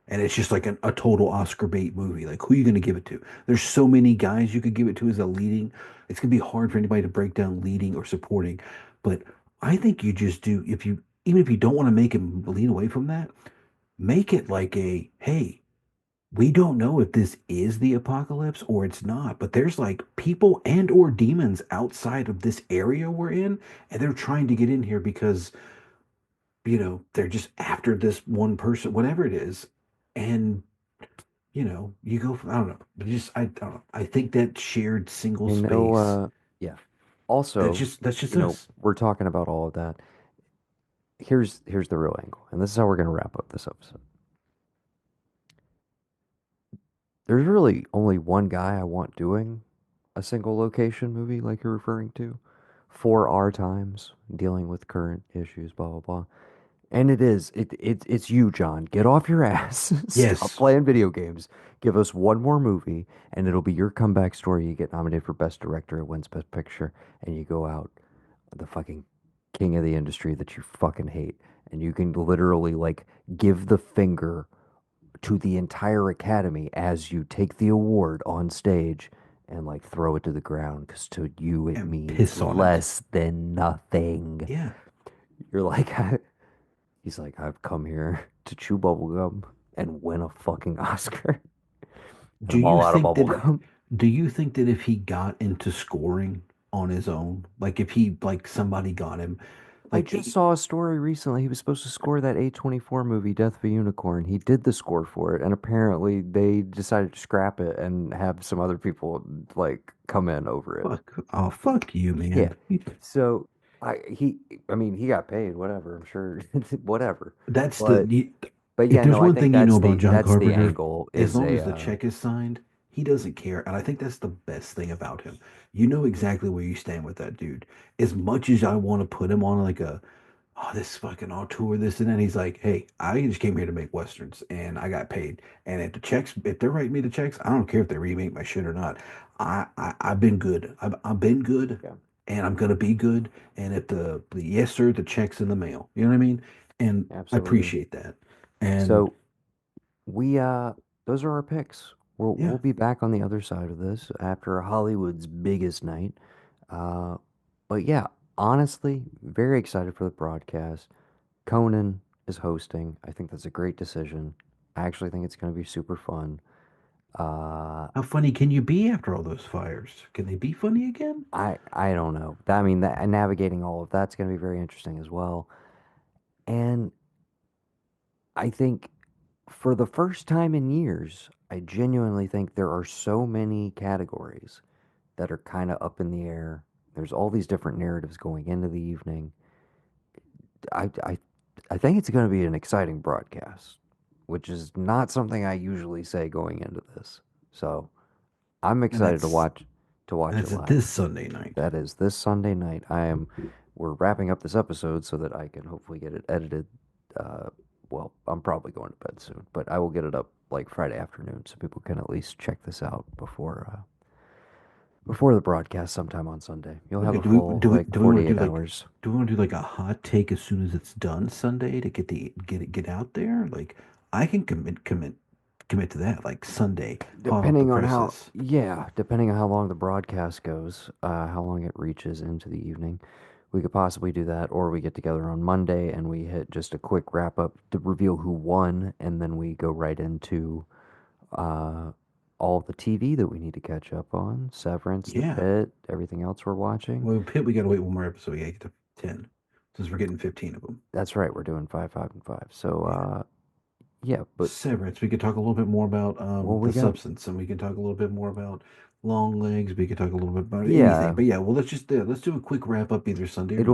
And it's just like a total Oscar bait movie. Like, who are you going to give it to? There's so many guys you could give it to as a leading. It's going to be hard for anybody to break down leading or supporting. But I think you just do, if you, even if you don't want to make him lean away from that, make it like a, hey, we don't know if this is the apocalypse or it's not, but there's like people and or demons outside of this area we're in, and they're trying to get in here because they're just after this one person, whatever it is. And you go from, I don't know, but just I don't know. I think that shared single I know, space, yeah. Also, that's just you know, us. we're talking about all of that. Here's the real angle, and this is how we're gonna wrap up this episode. There's really only one guy I want doing a single location movie like you're referring to for our times, dealing with current issues, blah blah blah. And it's you, John. Get off your ass. Stop Yes. playing video games. Give us one more movie and it'll be your comeback story. You get nominated for Best Director, it wins Best Picture, and you go out the fucking king of the industry that you fucking hate. And you can literally like give the finger to the entire academy as you take the award on stage and like throw it to the ground because to you it And means piss on it. less than nothing. Yeah. You're like, he's like, I've come here to chew bubblegum and win a fucking Oscar. And Do I'm you all out of think that bubblegum. do you think that if he got into scoring on his own, like if he like somebody got him, I like just saw a story recently. He was supposed to score that A24 movie, Death of a Unicorn. He did the score for it, and apparently they decided to scrap it and have some other people like come in over it. fuck you, Yeah. man. So I mean, he got paid, whatever, I'm sure, whatever. That's But but if yeah, there's no, I one think thing you know about John that's the Carpenter, angle as is long a as the check is signed, he doesn't care. And I think that's the best thing about him. You know exactly where you stand with that dude. As much as I want to put him on like a, oh, this fucking auteur, this and that, he's like, hey, I just came here to make Westerns and I got paid. And if they're writing me the checks, I don't care if they remake my shit or not. I've been good. I've been good yeah, and I'm gonna be good. And if the yes sir, the check's in the mail. You know what I mean? And I absolutely. appreciate that. And So we those are our picks. yeah, We'll be back on the other side of this after Hollywood's biggest night. Uh, but yeah, honestly, very excited for the broadcast. Conan is hosting. I think that's a great decision. I actually think it's going to be super fun. Uh, how funny can you be after all those fires? Can they be funny again? I don't know. I mean, that navigating all of that's going to be very interesting as well. And I think for the first time in years, I genuinely think there are so many categories that are kind of up in the air. There's all these different narratives going into the evening. I I I think it's going to be an exciting broadcast, which is not something I usually say going into this. So I'm And excited to watch it that's live. this Sunday night. That is this Sunday night. We're wrapping up this episode so that I can hopefully get it edited. Uh, well, I'm probably going to bed soon, but I will get it up like Friday afternoon so people can at least check this out before the broadcast sometime on Sunday. You'll have Okay, a full like do we want to 48 do like hours. do we want to do like a hot take as soon as it's done Sunday to get out there? Like I can commit to that. Like Sunday, hot off the Depending on how, presses. yeah, depending on how long the broadcast goes, how long it reaches into the evening, we could possibly do that, or we get together on Monday and we hit just a quick wrap up to reveal who won, and then we go right into uh, all the TV that we need to catch up on, Severance, The Yeah. Pit, everything else we're watching. Well, Pitt, we gotta wait one more episode. We gotta get to 10 since we're getting 15 of them. That's right, we're doing five, five, and five. So, Yeah. yeah, but Severance. We could talk a little bit more about well, the we got, substance, and we can talk a little bit more about long legs. We could talk a little bit about anything. yeah, But yeah, well, let's do a quick wrap up either Sunday or Monday.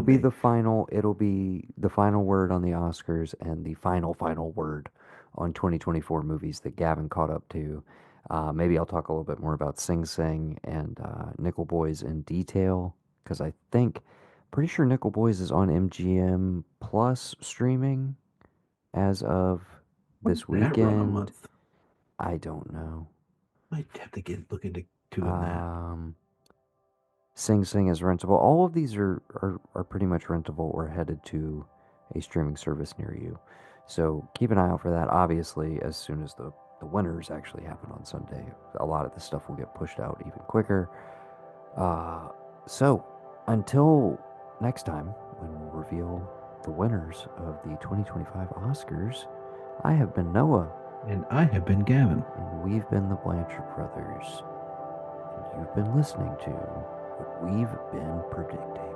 it'll be the final word on the Oscars and the final word on 2024 movies that Gavin caught up to. Maybe I'll talk a little bit more about Sing Sing and Nickel Boys in detail because I think, pretty sure Nickel Boys is on MGM Plus streaming as of What's this that run a weekend. month? I don't know. Might have to get look into doing that. Um, Sing Sing is rentable. All of these are pretty much rentable or headed to a streaming service near you. So keep an eye out for that. Obviously, as soon as the winners actually happen on Sunday, a lot of this stuff will get pushed out even quicker. Uh, so until next time, when we'll reveal the winners of the 2025 Oscars, I have been Noah, And I have been Gavin. and we've been the Blanchard brothers. And you've been listening to what we've been predicting.